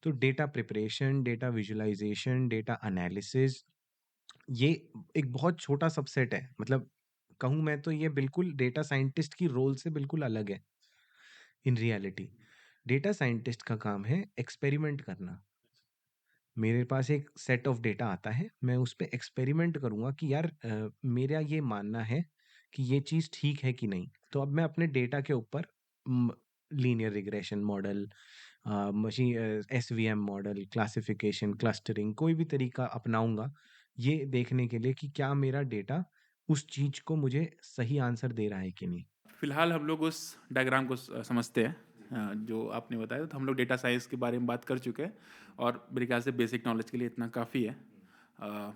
तो data preparation, data visualisation, data analysis ये एक बहुत छोटा सबसेट है। मतलब कहूँ मैं तो ये बिल्कुल डेटा साइंटिस्ट की रोल से बिल्कुल अलग है। इन रियलिटी डेटा साइंटिस्ट का काम है एक्सपेरिमेंट करना। मेरे पास एक सेट ऑफ डेटा आता है, मैं उस पे एक्सपेरिमेंट करूँगा कि यार मेरा ये मानना है कि ये चीज़ ठीक है कि नहीं। तो अब मैं अपने डेटा के ऊपर linear regression model, SVM model, classification, clustering कोई भी तरीका अपनाऊँगा, ये देखने के लिए कि क्या मेरा डेटा उस चीज़ को मुझे सही आंसर दे रहा है कि नहीं। फिलहाल हम लोग उस डायग्राम को समझते हैं, जो आपने बताया। तो हम लोग डेटा साइंस के बारे में बात कर चुके हैं और मेरे ख्याल से बेसिक नॉलेज के लिए इतना काफ़ी है। अ,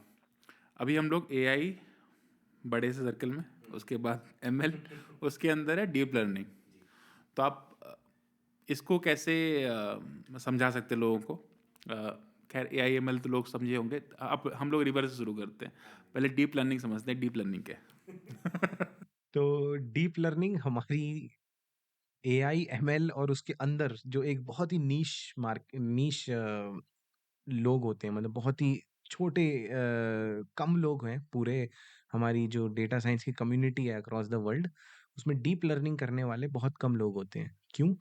अभी हम लोग एआई बड़े से सर्कल में, उसके बाद एमएल, उसके अंदर है डीप लर्निंग। तो आप इसको कैसे समझा सकते हैं लोगों को? खैर एआई एमएल तो लोग समझे होंगे। अब हम लोग रिवर्स से शुरू करते हैं। पहले डीप लर्निंग समझते हैं, डीप लर्निंग क्या है? तो डीप लर्निंग हमारी एआई, एमएल और उसके अंदर जो एक बहुत ही नीश लोग होते हैं मतलब बहुत ही छोटे कम लोग हैं पूरे हमारी जो डेटा साइंस की कम्युनिटी है अक्रॉस द वर्ल्ड, उसमें डीप लर्निंग करने वाले बहुत कम लोग होते हैं। क्यों?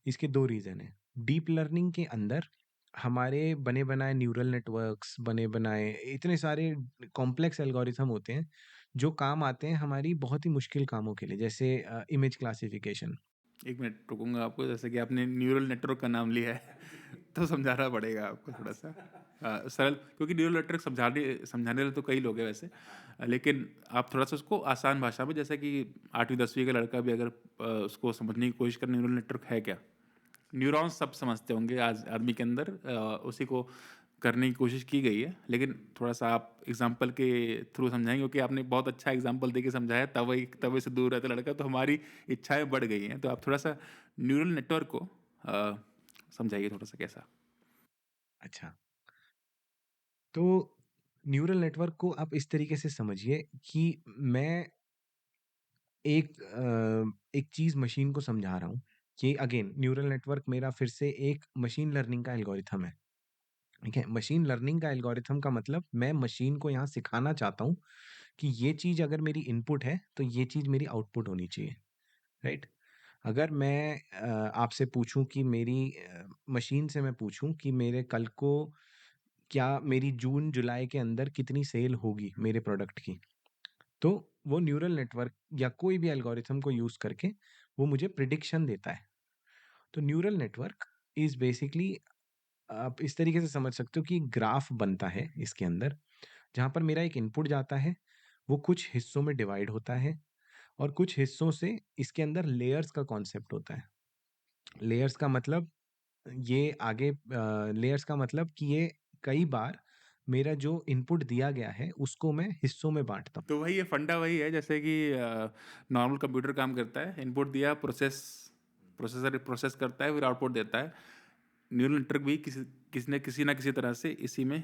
इसके 2 रीज़न हैं। डीप लर्निंग के अंदर हमारे बने-बनाए न्यूरल नेटवर्क्स, बने-बनाए इतने सारे कॉम्प्लेक्स एल्गोरिथम होते हैं, जो काम आते हैं हमारी बहुत ही मुश्किल कामों के लिए, जैसे इमेज क्लासिफिकेशन। 1 मिनट रुकूँगा आपको, जैसे कि आपने न्यूरल नेटवर्क का नाम लिया है, तो समझाना पड़ेगा आपको थोड़ा-सा। सरल, क्योंकि न्यूरल नेटवर्क समझाने समझाने वाले तो कई लोग हैं वैसे। लेकिन आप थोड़ा-सा उसको आसान भाषा में, जैसे कि 8वीं 10वीं का लड़का भी अगर उसको समझने की कोशिश करे न्यूरल नेटवर्क है क्या? न्यूरॉन्स सब समझते होंगे आज आदमी के अंदर, उसी को करने की कोशिश की गई है। लेकिन थोड़ा-सा आप एग्ज़ाम्पल के थ्रू समझाएँगे, क्योंकि आपने बहुत अच्छा एग्ज़ाम्पल देके समझाया, तवै से दूर रहता लड़का, तो हमारी इच्छाएँ बढ़ गई हैं। तो आप थोड़ा-सा न्यूरल नेटवर्क को समझाइए थोड़ा-सा कैसा? अच्छा, तो न्यूरल नेटवर्क को आप इस तरीके से समझिए कि मैं एक चीज़ मशीन को समझा रहा हूँ ये अगेन न्यूरल नेटवर्क मेरा फिर से एक मशीन लर्निंग का एल्गोरिथम है, ठीक है? मशीन लर्निंग का एल्गोरिथम का मतलब मैं मशीन को यहाँ सिखाना चाहता हूँ कि ये चीज़ अगर मेरी इनपुट है, तो ये चीज़ मेरी आउटपुट होनी चाहिए, राइट? अगर मैं आपसे पूछूँ कि मशीन से मैं पूछूँ कि मेरे कल को क्या मेरी जून-जुलाई के अंदर कितनी सेल होगी मेरे प्रोडक्ट की? तो वो न्यूरल नेटवर्क या कोई भी एल्गोरिथम को यूज़ करके वो मुझे प्रिडिक्शन देता है। तो न्यूरल नेटवर्क इज़ बेसिकली आप इस तरीके से समझ सकते हो कि ग्राफ बनता है इसके अंदर, जहाँ पर मेरा एक इनपुट जाता है, वो कुछ हिस्सों में डिवाइड होता है और कुछ हिस्सों से इसके अंदर लेयर्स का कॉन्सेप्ट होता है। लेयर्स का मतलब लेयर्स का मतलब कि ये कई बार मेरा जो इनपुट दिया गया है, उसको मैं हिस्सों में बाँटता हूँ। तो वही है, फंडा वही है जैसे कि नॉर्मल कंप्यूटर काम करता है, इनपुट दिया, प्रोसेसर प्रोसेस करता है, फिर आउटपुट देता है। न्यूरल नेटवर्क भी किसी ना किसी तरह से इसी में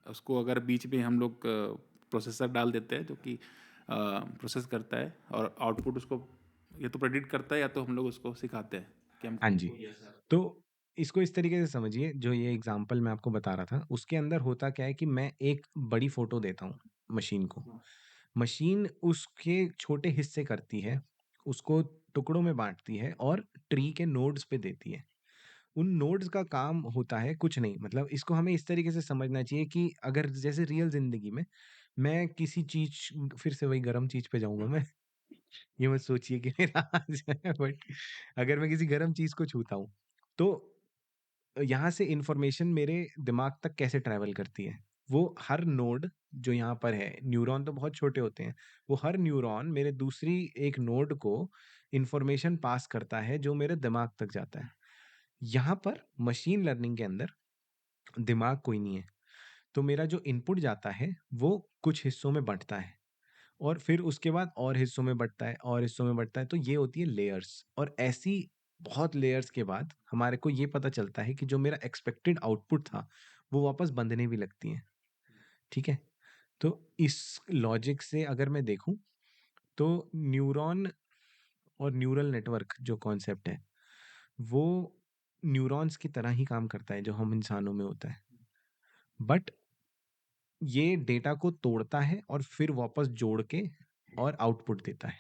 उसको अगर बीच में हम लोग प्रोसेसर डाल देते हैं जो कि प्रोसेस करता है और आउटपुट उसको या तो प्रेडिक्ट करता है या तो हम लोग उसको सिखाते हैं कि हम हाँ जी। तो इसको इस तरीके से समझिए, जो ये एग्ज़ाम्पल मैं आपको बता रहा था, उसके अंदर होता क्या है कि मैं एक बड़ी फ़ोटो देता हूँ मशीन को। मशीन उसके छोटे हिस्से करती है, उसको टुकड़ों में बाँटती है और ट्री के नोड्स पे देती है। उन नोड्स का काम होता है कुछ नहीं, मतलब इसको हमें इस तरीके से समझना चाहिए कि अगर जैसे रियल ज़िंदगी में मैं किसी चीज़ फिर से वही गरम चीज़ पे जाऊँगा मैं। ये मत सोचिए कि मेरा आज है बट अगर मैं किसी गरम चीज़ को छूता हूँ, तो यहाँ से इन्फॉर्मेशन मेरे दिमाग तक कैसे ट्रैवल करती है? वो हर नोड जो यहाँ पर है, न्यूरॉन तो बहुत छोटे होते हैं, वो हर न्यूरॉन मेरे दूसरी एक नोड को इन्फॉर्मेशन पास करता है जो मेरे दिमाग तक जाता है। यहाँ पर मशीन लर्निंग के अंदर दिमाग कोई नहीं है, तो मेरा जो इनपुट जाता है, वो कुछ हिस्सों में बँटता है। और फिर उसके बाद और हिस्सों में बँटता है और हिस्सों में बँटता है, तो ये होती है लेयर्स और ऐसी बहुत लेयर्स के बाद हमारे को ये पता चलता है कि जो मेरा एक्सपेक्टेड आउटपुट था, वो वापस बँधने भी लगती हैं, ठीक है? तो इस लॉजिक से अगर मैं देखूँ, तो न्यूरॉन और न्यूरल नेटवर्क जो कॉन्सेप्ट है, वो न्यूरॉन्स की तरह ही काम करता है, जो हम इंसानों में होता है। बट ये डेटा को तोड़ता है और फिर वापस जोड़ के और आउटपुट देता है।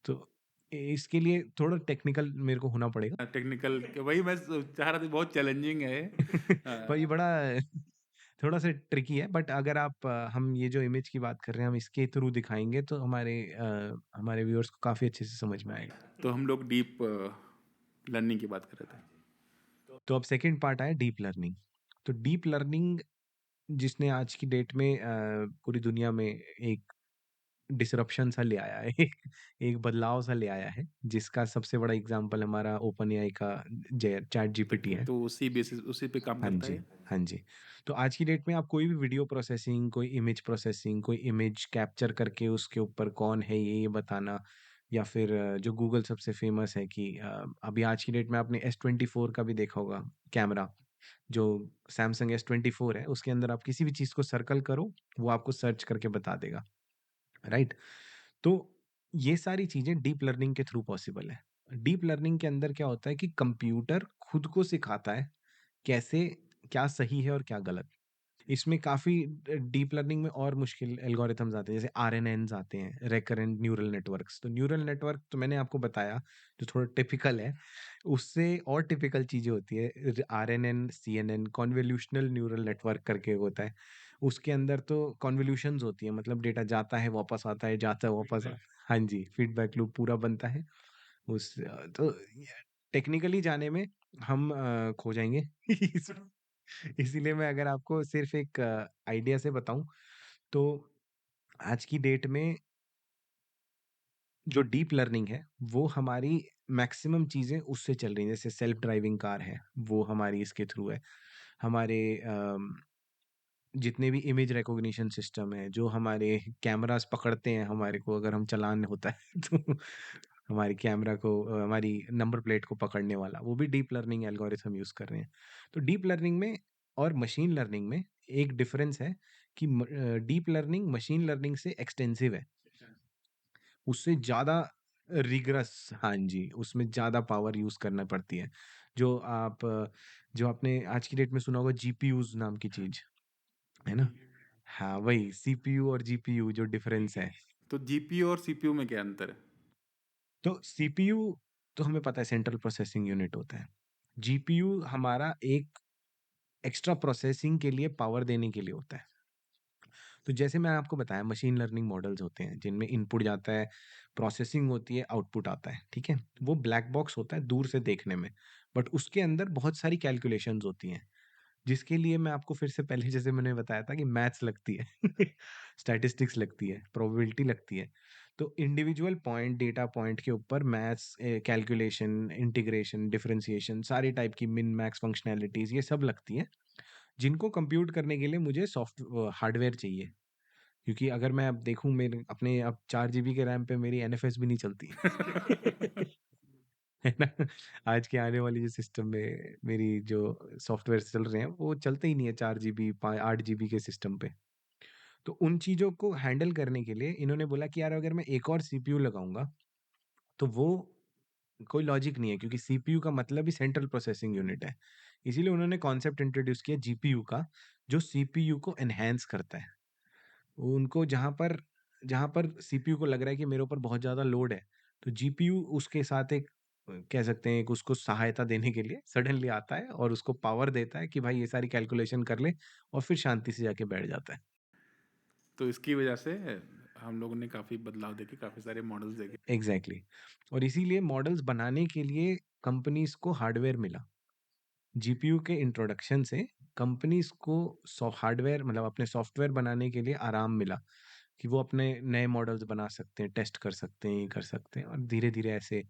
तो इसके लिए थोड़ा टेक्निकल मेरे को होना पड़ेगा। टेक्निकल वही मैं चाह रहा था, बहुत चैलेंजिंग है। पर ये बड़ा थोड़ा-सा ट्रिकी है बट अगर हम ये जो इमेज की बात कर रहे हैं, हम इसके थ्रू दिखाएँगे तो हमारे व्यूअर्स को काफ़ी अच्छे से समझ में आएगा। तो हम लोग डीप लर्निंग की बात कर रहे थे। तो अब सेकंड पार्ट आया डीप लर्निंग। तो डीप लर्निंग जिसने आज की डेट में पूरी दुनिया में एक डिसरप्शन सा ले आया है, एक एक बदलाव सा ले आया है, जिसका सबसे बड़ा एग्ज़ाम्पल हमारा ओपन एआई का जे चैट जीपीटी है। तो उसी पे काम हाँ करता है जी, ये? हाँ जी। तो आज की डेट में आप कोई भी वीडियो प्रोसेसिंग, कोई इमेज प्रोसेसिंग, कोई इमेज कैप्चर करके उसके ऊपर कौन है ये बताना या फिर जो गूगल सबसे फ़ेमस है कि अभी आज की डेट में आपने S24 का भी देखा होगा कैमरा, जो सैमसंग S24 है, उसके अंदर आप किसी भी चीज़ को सर्कल करो, वो आपको सर्च करके बता देगा, राइट? तो ये सारी चीज़ें डीप लर्निंग के थ्रू पॉसिबल है। डीप लर्निंग के अंदर क्या होता है कि कंप्यूटर खुद को सिखाता है कैसे क्या सही है और क्या गलत। इसमें काफ़ी डीप लर्निंग में और मुश्किल एल्गोरिथम्स आते हैं, जैसे आरएनएन्स आते हैं, रिकरेंट न्यूरल नेटवर्क्स। तो न्यूरल नेटवर्क तो मैंने आपको बताया, जो थोड़ा टिपिकल है। उससे और टिपिकल चीज़ें होती है RNN, CNN, convolutional neural network करके होता है। उसके अंदर तो कन्वोल्यूशंस होती हैं, मतलब डेटा जाता है, वापस आता है, जाता है, वापस आ हाँ जी, फीडबैक लूप पूरा बनता है। तो टेक्निकली जाने में हम खो जाएँगे। इस इसीलिए मैं अगर आपको सिर्फ़ एक आइडिया से बताऊँ, तो आज की डेट में जो डीप लर्निंग है, वो हमारी मैक्सिमम चीज़ें उससे चल रही हैं। जैसे सेल्फ ड्राइविंग कार है, वो हमारी इसके थ्रू है। हमारे जितने भी इमेज रिकॉग्निशन सिस्टम है, जो हमारे कैमरास पकड़ते हैं हमारे को अगर हम चालान होता है तो हमारी कैमरा को हमारी नंबर प्लेट को पकड़ने वाला, वो भी डीप लर्निंग एल्गोरिथम यूज़ कर रहे हैं। तो डीप लर्निंग में और मशीन लर्निंग में एक डिफरेंस है कि डीप लर्निंग मशीन लर्निंग से एक्सटेंसिव है। उससे ज़्यादा रिग्रेस, हाँ जी, उसमें ज़्यादा पावर यूज़ करना पड़ती है। जो आप जो आपने आज की डेट में सुना होगा जीपीयूज़ नाम की चीज़, है ना? हाँ, वही सीपीयू और जीपीयू जो डिफरेंस है। तो जीपीयू और सीपीयू में क्या अंतर है? तो सीपीयू तो हमें पता है सेंट्रल प्रोसेसिंग यूनिट होता है। जीपीयू हमारा एक एक्स्ट्रा प्रोसेसिंग के लिए पावर देने के लिए होता है। तो जैसे मैंने आपको बताया मशीन लर्निंग मॉडल्स होते हैं जिनमें इनपुट जाता है, प्रोसेसिंग होती है, आउटपुट आता है, ठीक है? वो ब्लैक बॉक्स होता है दूर से देखने में, बट उसके अंदर बहुत सारी कैलकुलेशंस होती हैं, जिसके लिए मैं आपको फिर से पहले जैसे मैंने बताया था कि मैथ्स लगती है, स्टैटिस्टिक्स लगती है, प्रोबेबिलिटी लगती है। तो इंडिविजुअल पॉइंट, डेटा पॉइंट के ऊपर मैथ्स, कैलकुलेशन, इंटीग्रेशन, डिफरेंशिएशन सारी टाइप की मिन मैक्स फंक्शनैलिटीज़ ये सब लगती हैं, जिनको कंप्यूट करने के लिए मुझे हार्डवेयर चाहिए। क्योंकि अगर मैं अब देखूँ मेरे अपने अब 4 जीबी के रैम पे मेरी एनएफएस भी नहीं चलती। है ना? आज के आने वाली जो सिस्टम में मेरी जो सॉफ्टवेयर चल रहे हैं, वो चलते ही नहीं है 4 जीबी, 8 जीबी के सिस्टम पे। तो उन चीज़ों को हैंडल करने के लिए इन्होंने बोला कि यार अगर मैं एक और सीपीयू लगाऊँगा, तो वो कोई लॉजिक नहीं है क्योंकि सीपीयू का मतलब ही सेंट्रल प्रोसेसिंग यूनिट है। इसीलिए उन्होंने कॉन्सेप्ट इंट्रोड्यूस किया जीपीयू का, जो सीपीयू को एनहांस करता है। उनको जहाँ पर सीपीयू को लग रहा है कि मेरे ऊपर बहुत ज़्यादा लोड है, तो जीपीयू उसके साथ एक कह सकते हैं कि उसको सहायता देने के लिए सडनली आता है और उसको पावर देता है कि भाई ये सारी कैलकुलेशन कर ले और फिर शांति से जाके बैठ जाता है। तो इसकी वजह से हम लोगों ने काफ़ी बदलाव देखे, काफ़ी सारे मॉडल्स देखे। एग्ज़ैक्टली। और इसीलिए मॉडल्स बनाने के लिए कंपनीज़ को हार्डवेयर मिला। जीपीयू के इंट्रोडक्शन से कंपनीज़ को हार्डवेयर मतलब अपने सॉफ्टवेयर बनाने के लिए आराम मिला। कि वो अपने नए मॉडल्स बना सकते हैं, टेस्ट कर सकते हैं, ये कर सकते हैं और धीरे-धीरे ऐसे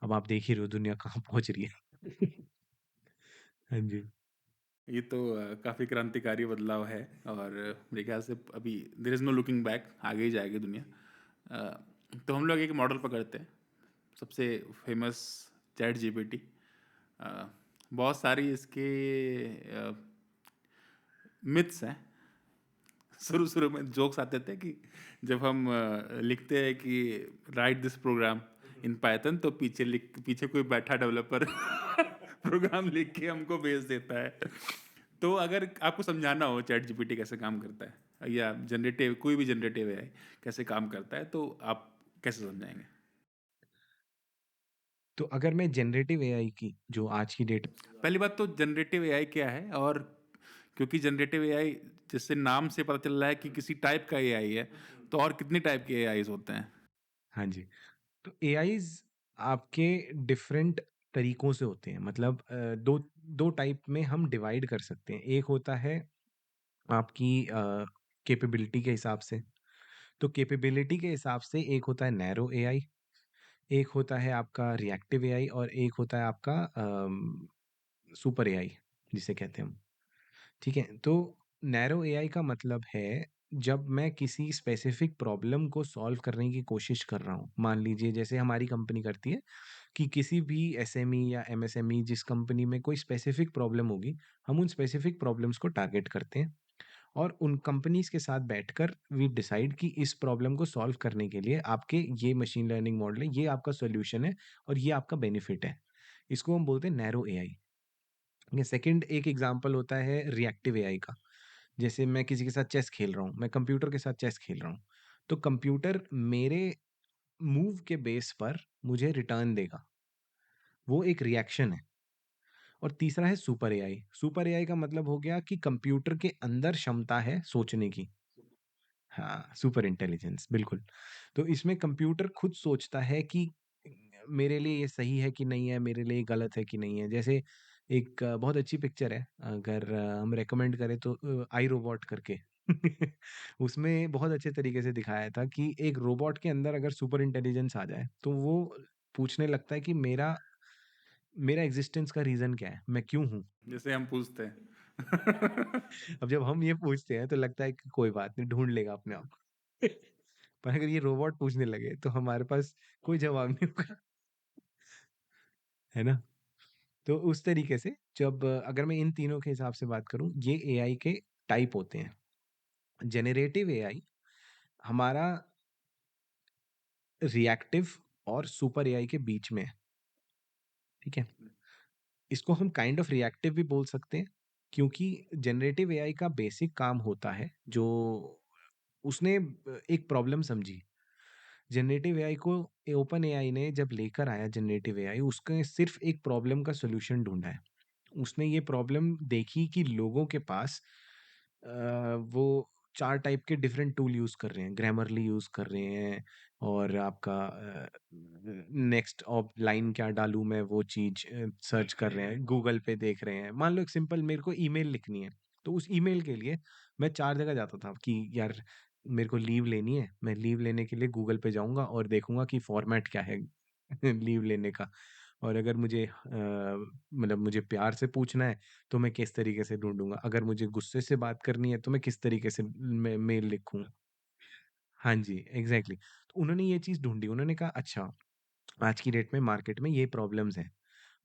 अब आप देख ही रहे हो दुनिया कहाँ पहुँच रही है। हाँ जी, ये तो काफ़ी क्रांतिकारी बदलाव है और मेरे ख्याल से अभी there is no looking back, आगे ही जाएगी दुनिया। तो हम लोग एक मॉडल पकड़ते हैं, सबसे फेमस चैट जीपीटी। बहुत सारी इसके मिथ्स हैं। शुरू-शुरू में जोक्स आते थे कि जब हम लिखते हैं कि write this program in Python तो पीछे कोई बैठा डेवलपर प्रोग्राम लिख के हमको भेज देता है। तो अगर आपको समझाना हो चैट जीपीटी कैसे काम करता है या जनरेटिव कोई भी जनरेटिव एआई कैसे काम करता है तो आप कैसे समझाएँगे? तो अगर मैं जनरेटिव एआई की जो आज की डेट पहली बात तो जनरेटिव एआई क्या है? और क्योंकि जनरेटिव एआई जैसे नाम से पता चल रहा है कि किसी टाइप का एआई है, तो और कितने टाइप के एआईज़ होते हैं? हाँ जी, तो एआईज़ आपके डिफरेंट तरीकों से होते हैं मतलब 2 टाइप में हम डिवाइड कर सकते हैं। एक होता है आपकी कैपेबिलिटी के हिसाब से, तो कैपेबिलिटी के हिसाब से एक होता है नैरो एआई, एक होता है आपका रिएक्टिव एआई और एक होता है आपका सुपर एआई जिसे कहते हैं हम, ठीक है? तो नैरो एआई का मतलब है जब मैं किसी स्पेसिफिक प्रॉब्लम को सॉल्व करने की कोशिश कर रहा हूँ। मान लीजिए जैसे हमारी कंपनी करती है कि किसी भी एसएमई या एमएसएमई जिस कंपनी में कोई स्पेसिफिक प्रॉब्लम होगी, हम उन स्पेसिफिक प्रॉब्लम्स को टारगेट करते हैं और उन कंपनीज़ के साथ बैठकर वी डिसाइड कि इस प्रॉब्लम को सॉल्व करने के लिए आपके ये मशीन लर्निंग मॉडल है, ये आपका सॉल्यूशन है और ये आपका बेनिफिट है। इसको हम बोलते हैं नैरो एआई। ये सेकंड एक एग्जांपल होता है रिएक्टिव एआई का। जैसे मैं किसी के साथ चेस खेल रहा हूँ, मैं कंप्यूटर के साथ चेस खेल रहा हूँ, तो कंप्यूटर मेरे मूव के बेस पर मुझे रिटर्न देगा। वो एक रिएक्शन है। और तीसरा है सुपर एआई। सुपर एआई का मतलब हो गया कि कंप्यूटर के अंदर क्षमता है सोचने की। हाँ, सुपर इंटेलिजेंस बिल्कुल। तो इसमें कंप्यूटर खुद सोचता है कि मेरे लिए ये सही है कि नहीं है, मेरे लिए गलत है कि नहीं है। जैसे एक बहुत अच्छी पिक्चर है, अगर हम रिकमेंड करें तो आई रोबोट करके। उसमें बहुत अच्छे तरीके से दिखाया था कि एक रोबोट के अंदर अगर सुपर इंटेलिजेंस आ जाए, तो वो पूछने लगता है कि मेरा मेरा एग्ज़िस्टेंस का रीज़न क्या है? मैं क्यों हूँ? जैसे हम पूछते हैं। अब जब हम ये पूछते हैं तो लगता है कि कोई बात नहीं ढूँढ लेगा अपने आप को। पर अगर ये रोबोट पूछने लगे तो हमारे पास कोई जवाब नहीं होगा, है ना? तो उस तरीके से जब अगर मैं इन तीनों के हिसाब से बात करूँ, ये एआई के टाइप होते हैं। जेनरेटिव एआई हमारा रिएक्टिव और सुपर एआई के बीच में है, ठीक है? इसको हम काइंड ऑफ रिएक्टिव भी बोल सकते हैं, क्योंकि जनरेटिव एआई का बेसिक काम होता है जो उसने एक प्रॉब्लम समझी। जनरेटिव एआई को ओपन एआई ने जब लेकर आया जनरेटिव एआई, उसके सिर्फ़ एक प्रॉब्लम का सॉल्यूशन ढूँढा है। उसने ये प्रॉब्लम देखी कि लोगों के पास वो 4 टाइप के डिफरेंट टूल यूज़ कर रहे हैं। ग्रामरली यूज़ कर रहे हैं और आपका नेक्स्ट ऑप लाइन क्या डालूँ मैं वो चीज़ सर्च कर रहे हैं, गूगल पे देख रहे हैं। मान लो एक सिंपल मेरे को ईमेल लिखनी है, तो उस ईमेल के लिए मैं 4 जगह जाता था कि यार मेरे को लीव लेनी है, मैं लीव लेने के लिए गूगल पे जाऊँगा और देखूँगा कि फॉर्मेट क्या है लीव लेने का। और अगर मुझे मतलब मुझे प्यार से पूछना है, तो मैं किस तरीके से ढूँढूँगा? अगर मुझे गुस्से से बात करनी है, तो मैं किस तरीके से मैं मेल लिखूँ? हाँ जी, एग्ज़ैक्टली। तो उन्होंने ये चीज़ ढूँढी, उन्होंने कहा अच्छा, आज की डेट में मार्केट में ये प्रॉब्लम्स हैं।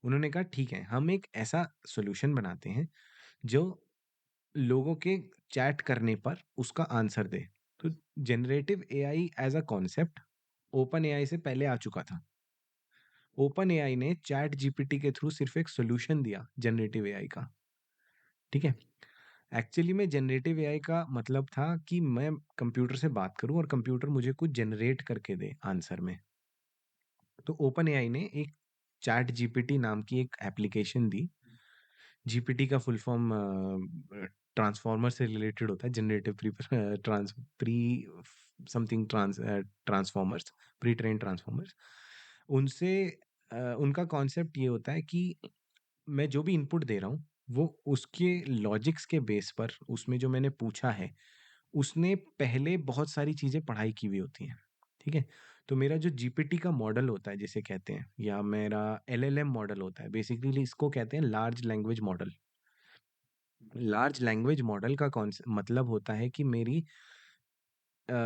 उन्होंने कहा ठीक है, हम एक ऐसा सॉल्यूशन बनाते हैं, जो लोगों के चैट करने पर उसका आंसर दे। तो generative AI as a concept open AI से पहले आ चुका था। ओपन एआई ने चैट जीपीटी के थ्रू सिर्फ़ एक सॉल्यूशन दिया जनरेटिव एआई का, ठीक है? एक्चुअली में जनरेटिव एआई का मतलब था कि मैं कंप्यूटर से बात करूँ और कंप्यूटर मुझे कुछ जनरेट करके दे आंसर में। तो ओपन एआई ने एक चैट जीपीटी नाम की एक एप्लीकेशन दी। जीपीटी का फुल फॉर्म ट्रांसफॉर्मर से रिलेटेड होता है, generative pre something transformers, pre trained transformers. उनसे उनका कॉन्सेप्ट ये होता है कि मैं जो भी इनपुट दे रहा हूँ, वो उसके लॉजिक्स के बेस पर उसमें जो मैंने पूछा है, उसने पहले बहुत सारी चीज़ें पढ़ाई की हुई होती हैं, ठीक है? तो मेरा जो जीपीटी का मॉडल होता है जिसे कहते हैं, या मेरा एलएलएम मॉडल होता है, बेसिकली इसको कहते हैं large language model. Large language model का मतलब होता है कि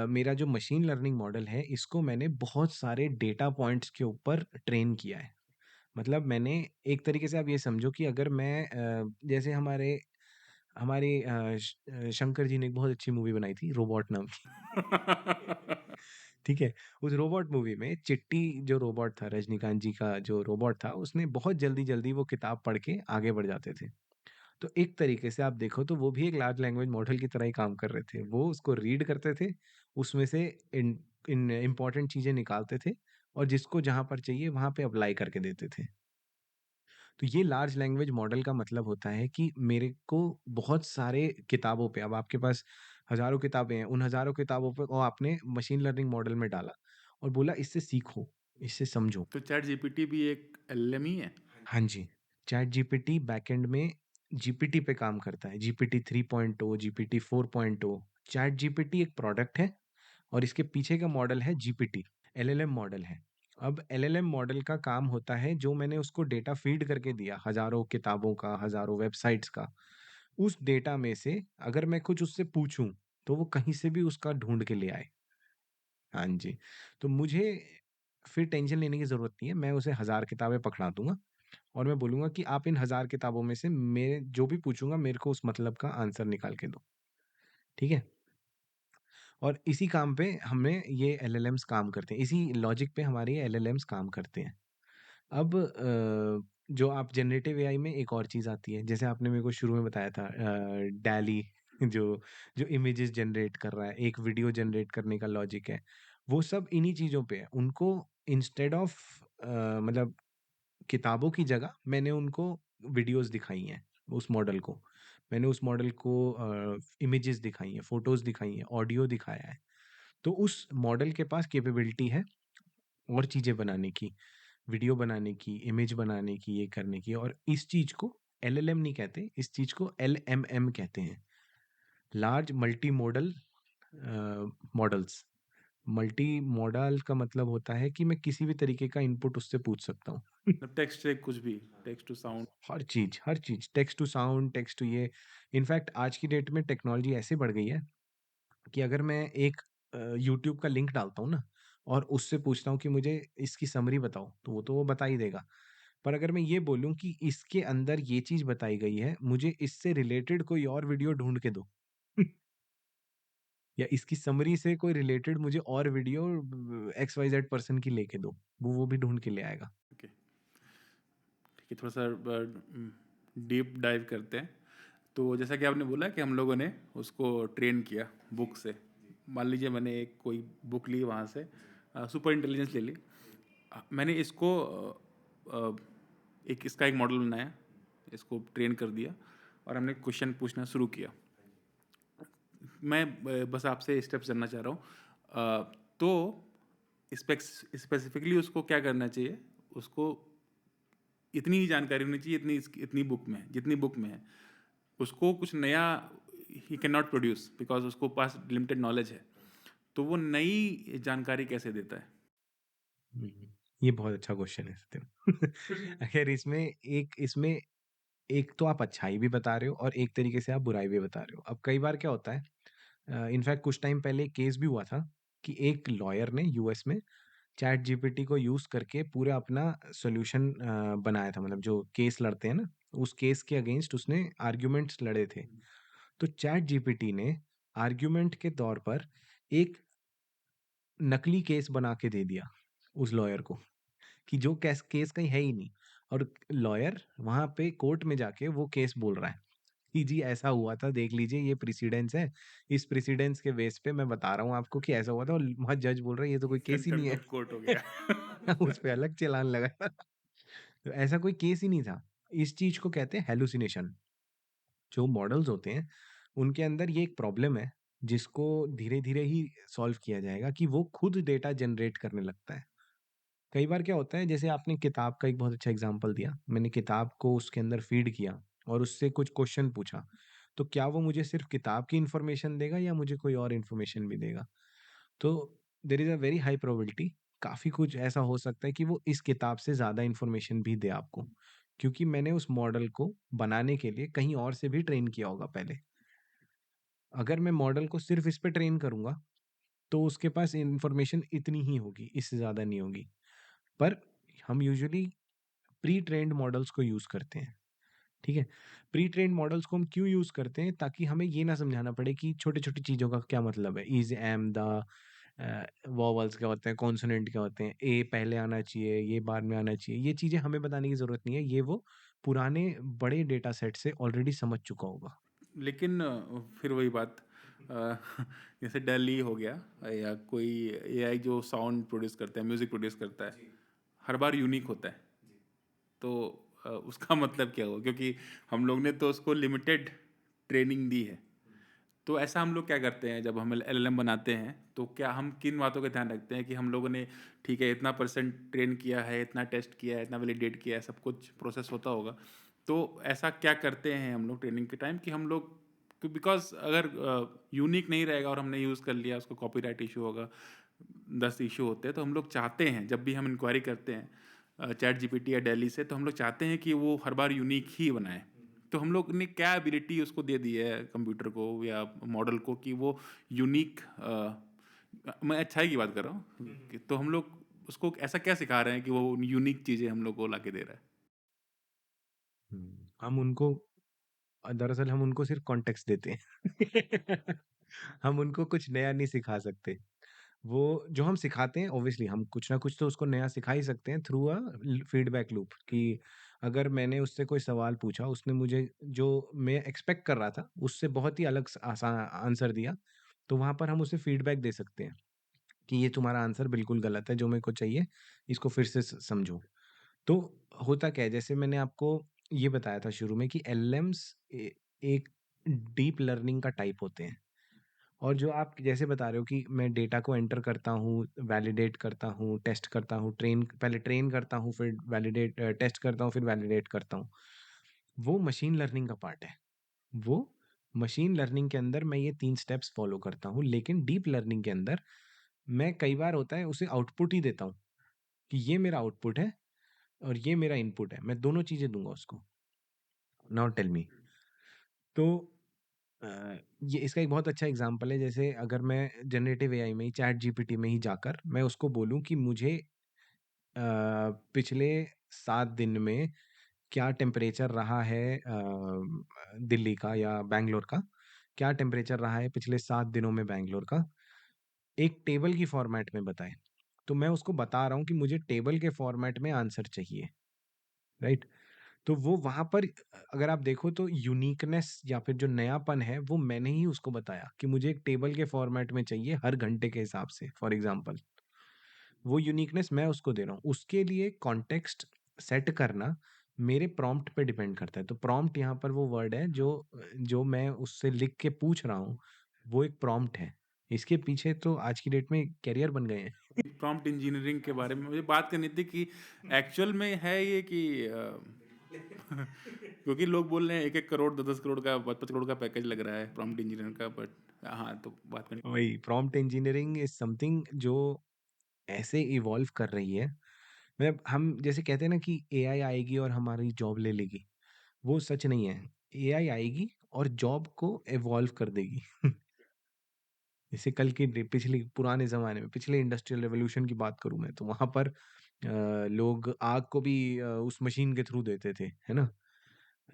मेरा जो मशीन लर्निंग मॉडल है, इसको मैंने बहुत सारे डेटा पॉइंट्स के ऊपर ट्रेन किया है। मतलब मैंने एक तरीके से आप ये समझो कि अगर मैं जैसे हमारे शंकर जी ने एक बहुत अच्छी मूवी बनाई थी, रोबोट नाम की, ठीक है? उस रोबोट मूवी में चिट्टी जो रोबोट था, रजनीकांत जी का जो रोबोट था, उसने बहुत जल्दी-जल्दी वो किताब पढ़ के आगे बढ़ जाते थे। तो एक तरीके से आप देखो तो वो भी एक लार्ज लैंग्वेज मॉडल की तरह ही काम कर रहे थे। वो उसको रीड करते थे, उसमें से इन इन इम्पोर्टेंट चीज़ें निकालते थे और जिसको जहाँ पर चाहिए वहाँ पे अप्लाई करके देते थे। तो ये लार्ज लैंग्वेज मॉडल का मतलब होता है कि मेरे को बहुत सारे किताबों पे, अब आपके पास हज़ारों किताबें हैं, उन हज़ारों किताबों पे और आपने मशीन लर्निंग मॉडल में डाला और बोला इससे सीखो, इससे समझो। तो चैट जीपीटी भी एक एलएलएम ही है? हाँ जी, चैट जीपीटी बैकएंड में जीपीटी पे काम करता है। GPT 3.0, GPT 4.0। चैट जीपीटी एक प्रोडक्ट है और इसके पीछे का मॉडल है जीपीटी, एलएलएम मॉडल है। अब एलएलएम मॉडल का काम होता है जो मैंने उसको डेटा फीड करके दिया, हज़ारों किताबों का, हज़ारों वेबसाइट्स का। उस डेटा में से अगर मैं कुछ उससे पूछूँ, तो वो कहीं से भी उसका ढूँढ के ले आए। हाँ जी, तो मुझे फिर टेंशन लेने की ज़रूरत नहीं है, मैं उसे 1000 किताबें पकड़ा दूँगा और मैं बोलूँगा कि आप इन 1000 किताबों में से मैं जो भी पूछूँगा मेरे को उस मतलब का आंसर निकाल के दो, ठीक है? और इसी काम पे हमें ये एलएलएम्स काम करते हैं, इसी लॉजिक पे हमारे ये एलएलएम्स काम करते हैं। अब जो आप जनरेटिव एआई में एक और चीज़ आती है, जैसे आपने मेरे को शुरू में बताया था डैली जो जो इमेजेस जनरेट कर रहा है, एक वीडियो जनरेट करने का लॉजिक है, वो सब इन्हीं चीज़ों पे है। उनको इंस्टेड ऑफ मतलब किताबों की जगह मैंने उनको वीडियोज़ दिखाई हैं, उस मॉडल को। मैंने उस मॉडल को इमेजेस दिखाई हैं, फ़ोटोज़ दिखाई हैं, ऑडियो दिखाया है। तो उस मॉडल के पास कैपेबिलिटी है और चीज़ें बनाने की, वीडियो बनाने की, इमेज बनाने की, ये करने की, और इस चीज़ को एलएलएम नहीं कहते, इस चीज़ को एलएमएम कहते हैं। Large multi modal models. Multi modal का मतलब होता है कि मैं किसी भी तरीके का इनपुट उससे पूछ सकता हूँ। मतलब टेक्स्ट से कुछ भी, टेक्स्ट टू साउंड। हर चीज़, text to sound, text to ये। इनफैक्ट आज की डेट में टेक्नोलॉजी ऐसे बढ़ गई है कि अगर मैं एक यूट्यूब का लिंक डालता हूँ ना और उससे पूछता हूँ कि मुझे इसकी समरी बताओ, तो वो बता ही देगा। पर अगर मैं ये बोलूँ कि इसके अंदर ये चीज़ बताई गई है, मुझे इससे रिलेटेड कोई और वीडियो ढूँढ के दो, या इसकी समरी से कोई रिलेटेड मुझे और वीडियो XYZ पर्सन की लेके दो, वो भी ढूँढ के ले आएगा। ओके, ठीक है, थोड़ा-सा डीप डाइव करते हैं। तो जैसा कि आपने बोला कि हम लोगों ने उसको ट्रेन किया बुक से। मान लीजिए मैंने एक कोई बुक ली वहाँ से, सुपर इंटेलिजेंस ले ली। मैंने इसको एक इसका एक मॉडल बनाया, इसको ट्रेन कर दिया और हमने क्वेश्चन पूछना शुरू किया। मैं बस आपसे स्टेप्स जानना चाह रहा हूँ। तो स्पेसिफिकली उसको क्या करना चाहिए? उसको इतनी ही जानकारी होनी चाहिए इतनी बुक में है, जितनी बुक में है। उसको कुछ नया he can not produce because उसको पास लिमिटेड नॉलेज है। तो वो नई जानकारी कैसे देता है? हुँ, ये बहुत अच्छा क्वेश्चन है सत्यम। अगर इसमें एक तो आप अच्छाई भी बता रहे हो और एक तरीके से आप बुराई भी बता रहे हो। अब कई बार क्या होता है, इनफैक्ट कुछ टाइम पहले एक केस भी हुआ था कि एक लॉयर ने यूएस में चैट जीपीटी को यूज़ करके पूरा अपना सॉल्यूशन बनाया था, मतलब जो केस लड़ते हैं ना, उस केस के अगेंस्ट उसने आर्ग्यूमेंट्स लड़े थे। तो चैट जीपीटी ने आर्ग्यूमेंट के तौर पर एक नकली केस बना के दे दिया उस लॉयर को, कि जो केस केस कहीं है ही नहीं। और लॉयर वहाँ पे कोर्ट में जाके वो केस बोल रहा है कि जी ऐसा हुआ था, देख लीजिए ये प्रेसिडेंस है। इस प्रेसिडेंस के बेस पे मैं बता रहा हूँ आपको कि ऐसा हुआ था, और वहाँ जज बोल रहा है ये तो कोई केस ही नहीं कंटेम्प्ट है। ऑफ कोर्ट हो गया। उस पे अलग चालान लगा। तो ऐसा कोई केस ही नहीं था। इस चीज़ को कहते हैं हैलुसिनेशन। जो मॉडल्स होते हैं, उनके अंदर ये एक प्रॉब्लम है, जिसको धीरे-धीरे ही सॉल्व किया जाएगा कि वो खुद डेटा जनरेट करने लगता है। कई बार क्या होता है, जैसे आपने किताब का एक बहुत अच्छा एग्जांपल दिया। मैंने किताब को उसके अंदर फीड किया और उससे कुछ क्वेश्चन पूछा। तो क्या वो मुझे सिर्फ़ किताब की इन्फॉर्मेशन देगा या मुझे कोई और इन्फॉर्मेशन भी देगा? तो there is a very high probability, काफ़ी कुछ ऐसा हो सकता है कि वो इस किताब से ज़्यादा इन्फॉर्मेशन भी दे आपको। क्योंकि मैंने उस मॉडल को बनाने के लिए कहीं और से भी ट्रेन किया होगा पहले। अगर मैं मॉडल को सिर्फ़ इस पे ट्रेन करूँगा, तो उसके पास इन्फॉर्मेशन इतनी ही होगी, इससे ज़्यादा नहीं होगी। पर हम यूजुअली प्री ट्रेन्ड मॉडल्स को यूज़ करते हैं, ठीक है? प्री ट्रेन्ड मॉडल्स को हम क्यों यूज़ करते हैं? ताकि हमें ये ना समझाना पड़े कि छोटी-छोटी चीज़ों का क्या मतलब है। इज़, एम, द, वोवेल्स क्या होते हैं, कॉन्सोनेंट क्या होते हैं, ए पहले आना चाहिए, ये बाद में आना चाहिए। ये चीज़ें हमें बताने की ज़रूरत नहीं है, ये वो पुराने बड़े डेटा सेट से ऑलरेडी समझ चुका होगा। लेकिन फिर वही बात, अ, जैसे डैली हो गया या कोई एआई जो साउंड प्रोड्यूस करता है, म्यूज़िक प्रोड्यूस करता है, हर बार यूनिक होता है। तो उसका मतलब क्या हुआ? क्योंकि हम लोग ने तो उसको लिमिटेड ट्रेनिंग दी है। तो ऐसा हम लोग क्या करते हैं जब हम एलएलएम बनाते हैं, तो क्या हम किन बातों का ध्यान रखते हैं कि हम लोगों ने ठीक है इतना परसेंट ट्रेन किया है, इतना टेस्ट किया है, इतना वैलिडेट किया है, सब कुछ प्रोसेस होता होगा। तो ऐसा क्या करते हैं हम लोग ट्रेनिंग के टाइम कि हम लोग, बिकॉज़ अगर यूनिक नहीं रहेगा और हमने यूज़ कर लिया, उसको कॉपीराइट इश्यू होगा, 10 इश्यू होते हैं, तो हम लोग चाहते हैं जब भी हम इंक्वायरी करते हैं चैट जीपीटी या डेली से, तो हम लोग चाहते हैं कि वो हर बार यूनिक ही बनाए। तो हम लोग ने क्या एबिलिटी उसको दे दी है कंप्यूटर को या मॉडल को कि वो यूनिक, मैं अच्छाई की बात कर रहा हूँ तो हम लोग उसको ऐसा क्या सिखा रहे हैं कि वो यूनिक चीज़ें हम लोग को ला के दे रहा है? हम उनको दरअसल हम उनको सिर्फ़ कॉन्टेक्स्ट देते हैं। हम उनको कुछ नया नहीं सिखा सकते। वो जो हम सिखाते हैं, ऑब्वियसली हम कुछ ना कुछ तो उसको नया सिखा ही सकते हैं थ्रू अ फीडबैक लूप, कि अगर मैंने उससे कोई सवाल पूछा, उसने मुझे जो मैं एक्सपेक्ट कर रहा था उससे बहुत ही अलग आंसर दिया, तो वहां पर हम उसे फीडबैक दे सकते हैं कि ये तुम्हारा आंसर बिल्कुल गलत है, जो मेरे को चाहिए इसको फिर से समझो। तो होता क्या है, जैसे मैंने आपको ये बताया था शुरू में कि एलएम्स एक डीप लर्निंग का टाइप होते हैं। और जो आप जैसे बता रहे हो कि मैं डेटा को एंटर करता हूँ, वैलिडेट करता हूँ, टेस्ट करता हूँ, पहले ट्रेन करता हूँ, फिर टेस्ट करता हूँ, फिर वैलिडेट करता हूँ। वो मशीन लर्निंग का पार्ट है। वो मशीन लर्निंग के अंदर मैं ये 3 स्टेप्स फ़ॉलो करता हूँ, लेकिन डीप लर्निंग के अंदर मैं कई बार होता है उसे आउटपुट ही देता हूँ, कि ये मेरा आउटपुट है और ये मेरा इनपुट है। मैं दोनों चीज़ें दूँगा उसको। Now tell me. तो अ, ये इसका एक बहुत अच्छा एग्ज़ाम्पल है, जैसे अगर मैं जनरेटिव एआई में ही, चैट जीपीटी में ही जाकर मैं उसको बोलूँ कि मुझे पिछले 7 दिन में क्या टेम्परेचर रहा है दिल्ली का या बैंगलोर का, क्या टेम्परेचर रहा है पिछले 7 दिनों में बैंगलोर का, एक टेबल की फॉर्मेट में बताए। तो मैं उसको बता रहा हूँ कि मुझे टेबल के फॉर्मेट में आंसर चाहिए, राइट? तो वो वहाँ पर अगर आप देखो तो यूनिकनेस या फिर जो नयापन है, वो मैंने ही उसको बताया कि मुझे एक टेबल के फॉर्मेट में चाहिए हर घंटे के हिसाब से, फॉर एग्ज़ाम्पल। वो यूनिकनेस मैं उसको दे रहा हूँ। उसके लिए कॉन्टेक्स्ट सेट करना मेरे प्रॉम्प्ट पे डिपेंड करता है। तो प्रॉम्प्ट यहाँ पर वो वर्ड है जो मैं उससे लिख के पूछ रहा हूँ, वो एक प्रॉम्प्ट है। इसके पीछे तो आज की डेट में करियर बन गए हैं। प्रॉम्प्ट इंजीनियरिंग के बारे में मुझे बात करनी थी कि एक्चुअल में है ये कि क्योंकि लोग बोल रहे हैं 1-1 करोड़ 10-10 करोड़ का 5-5 करोड़ का पैकेज लग रहा है प्रॉम्प्ट इंजीनियर का, बट हाँ, तो बात करनी। वही प्रॉम्प्ट इंजीनियरिंग इज़ समथिंग जो ऐसे इवॉल्व कर रही है। मतलब हम जैसे कहते हैं ना कि एआई आएगी और हमारी जॉब ले लेगी, वो सच नहीं है। एआई आएगी और जॉब को इवॉल्व कर देगी। जैसे कल की पिछली पुराने ज़माने में पिछले इंडस्ट्रियल रेवोल्यूशन की बात करूँ मैं तो वहाँ पर लोग आग को भी उस मशीन के थ्रू देते थे, है ना?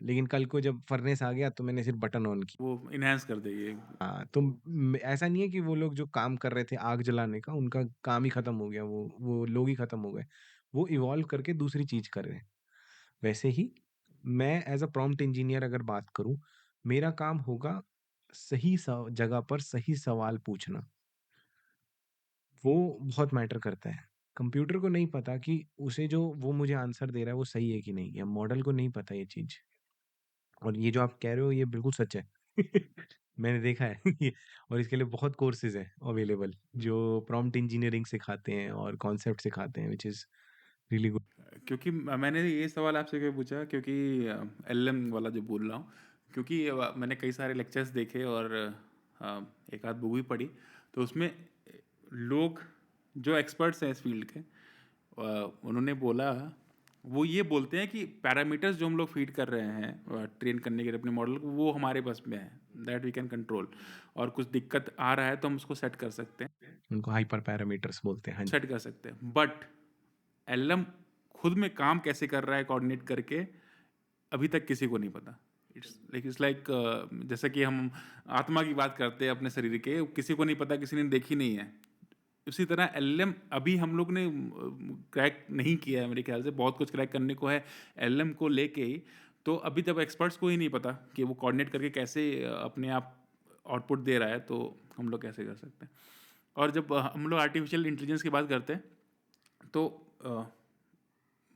लेकिन कल को जब फर्नेस आ गया तो मैंने सिर्फ बटन ऑन किया। वो इन्हांस कर देगी। हाँ, तो ऐसा नहीं है कि वो लोग जो काम कर रहे थे आग जलाने का उनका काम ही खत्म हो गया, वो लोग ही खत्म हो गए। वो इवॉल्व करके दूसरी चीज़ कर रहे हैं। वैसे ही मैं एज़ अ प्रॉम्प्ट इंजीनियर अगर बात करूँ, मेरा काम होगा सही जगह पर सही सवाल पूछना। वो बहुत मैटर करता है। कंप्यूटर को नहीं पता कि उसे जो वो मुझे आंसर दे रहा है वो सही है कि नहीं, या मॉडल को नहीं पता ये चीज़। और ये जो आप कह रहे हो ये बिल्कुल सच है। मैंने देखा है ये, और इसके लिए बहुत कोर्सेज़ हैं अवेलेबल जो प्रॉम्प्ट इंजीनियरिंग सिखाते हैं और कॉन्सेप्ट सिखाते हैं व्हिच इज़ रियली गुड। क्योंकि मैंने ये सवाल आपसे क्यों पूछा, क्योंकि एलएम वाला जो बोल रहा हूँ, क्योंकि मैंने कई सारे लेक्चर्स देखे और एक आध बुक भी पढ़ी, तो उसमें लोग जो एक्सपर्ट्स हैं इस फील्ड के, उन्होंने बोला, वो ये बोलते हैं कि पैरामीटर्स जो हम लोग फीड कर रहे हैं ट्रेन करने के लिए अपने मॉडल को, वो हमारे बस में है, दैट वी कैन कंट्रोल, और कुछ दिक्कत आ रहा है तो हम उसको सेट कर सकते हैं, उनको हाइपर पैरामीटर्स बोलते हैं। हाँ जी। सेट कर सकते हैं, बट एलएम खुद में काम कैसे कर रहा है कोऑर्डिनेट करके, अभी तक किसी को नहीं पता। इट्स लाइक जैसा कि हम आत्मा की बात करते हैं अपने शरीर के, किसी को नहीं पता, किसी ने देखी नहीं है। उसी तरह एलएम अभी हम लोग ने क्रैक नहीं किया है मेरे ख्याल से, बहुत कुछ क्रैक करने को है एलएम को लेके ही। तो अभी तक एक्सपर्ट्स को ही नहीं पता कि वो कोऑर्डिनेट करके कैसे अपने आप आउटपुट दे रहा है, तो हम लोग कैसे कर सकते हैं। और जब हम लोग आर्टिफिशियल इंटेलिजेंस की बात करते हैं, तो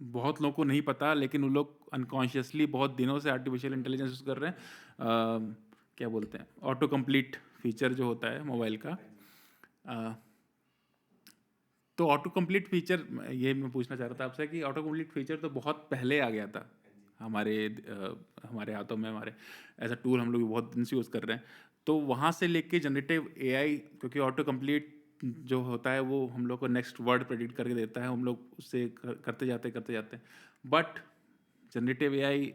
बहुत लोगों को नहीं पता, लेकिन वो लोग अनकॉन्शियसली बहुत दिनों से आर्टिफिशियल इंटेलिजेंस यूज़ कर रहे हैं। क्या बोलते हैं, ऑटो कंप्लीट फीचर जो होता है मोबाइल का। अ, तो ऑटो कंप्लीट फीचर, ये मैं पूछना चाह रहा था आपसे कि ऑटो कंप्लीट फीचर तो बहुत पहले आ गया था हमारे हाथों में, हमारे एज अ टूल हम लोग बहुत दिन से यूज़ कर रहे हैं। तो वहाँ से लेके जनरेटिव एआई, क्योंकि ऑटो कंप्लीट जो होता है वो हम लोग को नेक्स्ट वर्ड प्रेडिक्ट करके देता है, हम लोग उससे करते जाते हैं, बट जनरेटिव एआई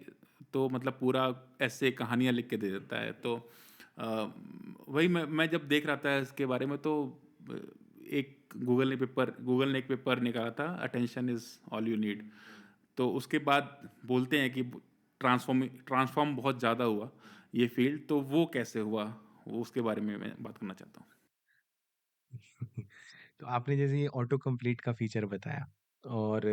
तो मतलब पूरा ऐसे कहानियाँ लिख के दे देता है। तो वही मैं जब देख रहा था इसके बारे में, तो अ, एक गूगल ने एक पेपर निकाला था, attention is all you need. तो उसके बाद बोलते हैं कि ट्रांसफॉर्म बहुत ज़्यादा हुआ ये फील्ड, तो वो कैसे हुआ, वो उसके बारे में मैं बात करना चाहता हूँ। तो आपने जैसे ये ऑटो कंप्लीट का फीचर बताया, और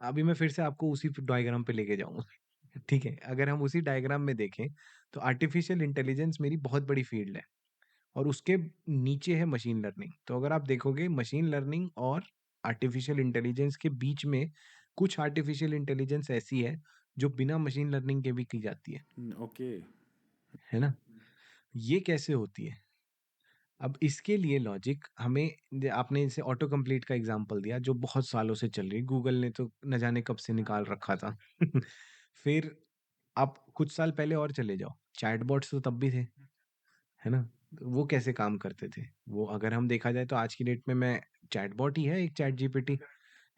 अभी मैं फिर से आपको उसी डायग्राम पे लेके जाऊँगा। ठीक है? अगर हम उसी डायग्राम में देखें, तो आर्टिफिशियल इंटेलिजेंस मेरी बहुत बड़ी फील्ड है और उसके नीचे है मशीन लर्निंग। तो अगर आप देखोगे मशीन लर्निंग और आर्टिफिशियल इंटेलिजेंस के बीच में कुछ आर्टिफिशियल इंटेलिजेंस ऐसी है, जो बिना मशीन लर्निंग के भी की जाती ओके। है ना? ये कैसे होती है? अब इसके लिए लॉजिक हमें आपने जैसे ऑटो कंप्लीट का एग्जांपल दिया जो बहुत सालों से चल रही है, गूगल ने तो न जाने कब से निकाल रखा था। फिर आप कुछ साल पहले और चले जाओ, चैटबॉट्स तो तब भी थे, है ना? तो वो कैसे काम करते थे? वो अगर हम देखा जाए तो आज की डेट में मैं चैटबॉट ही है एक चैट जीपीटी,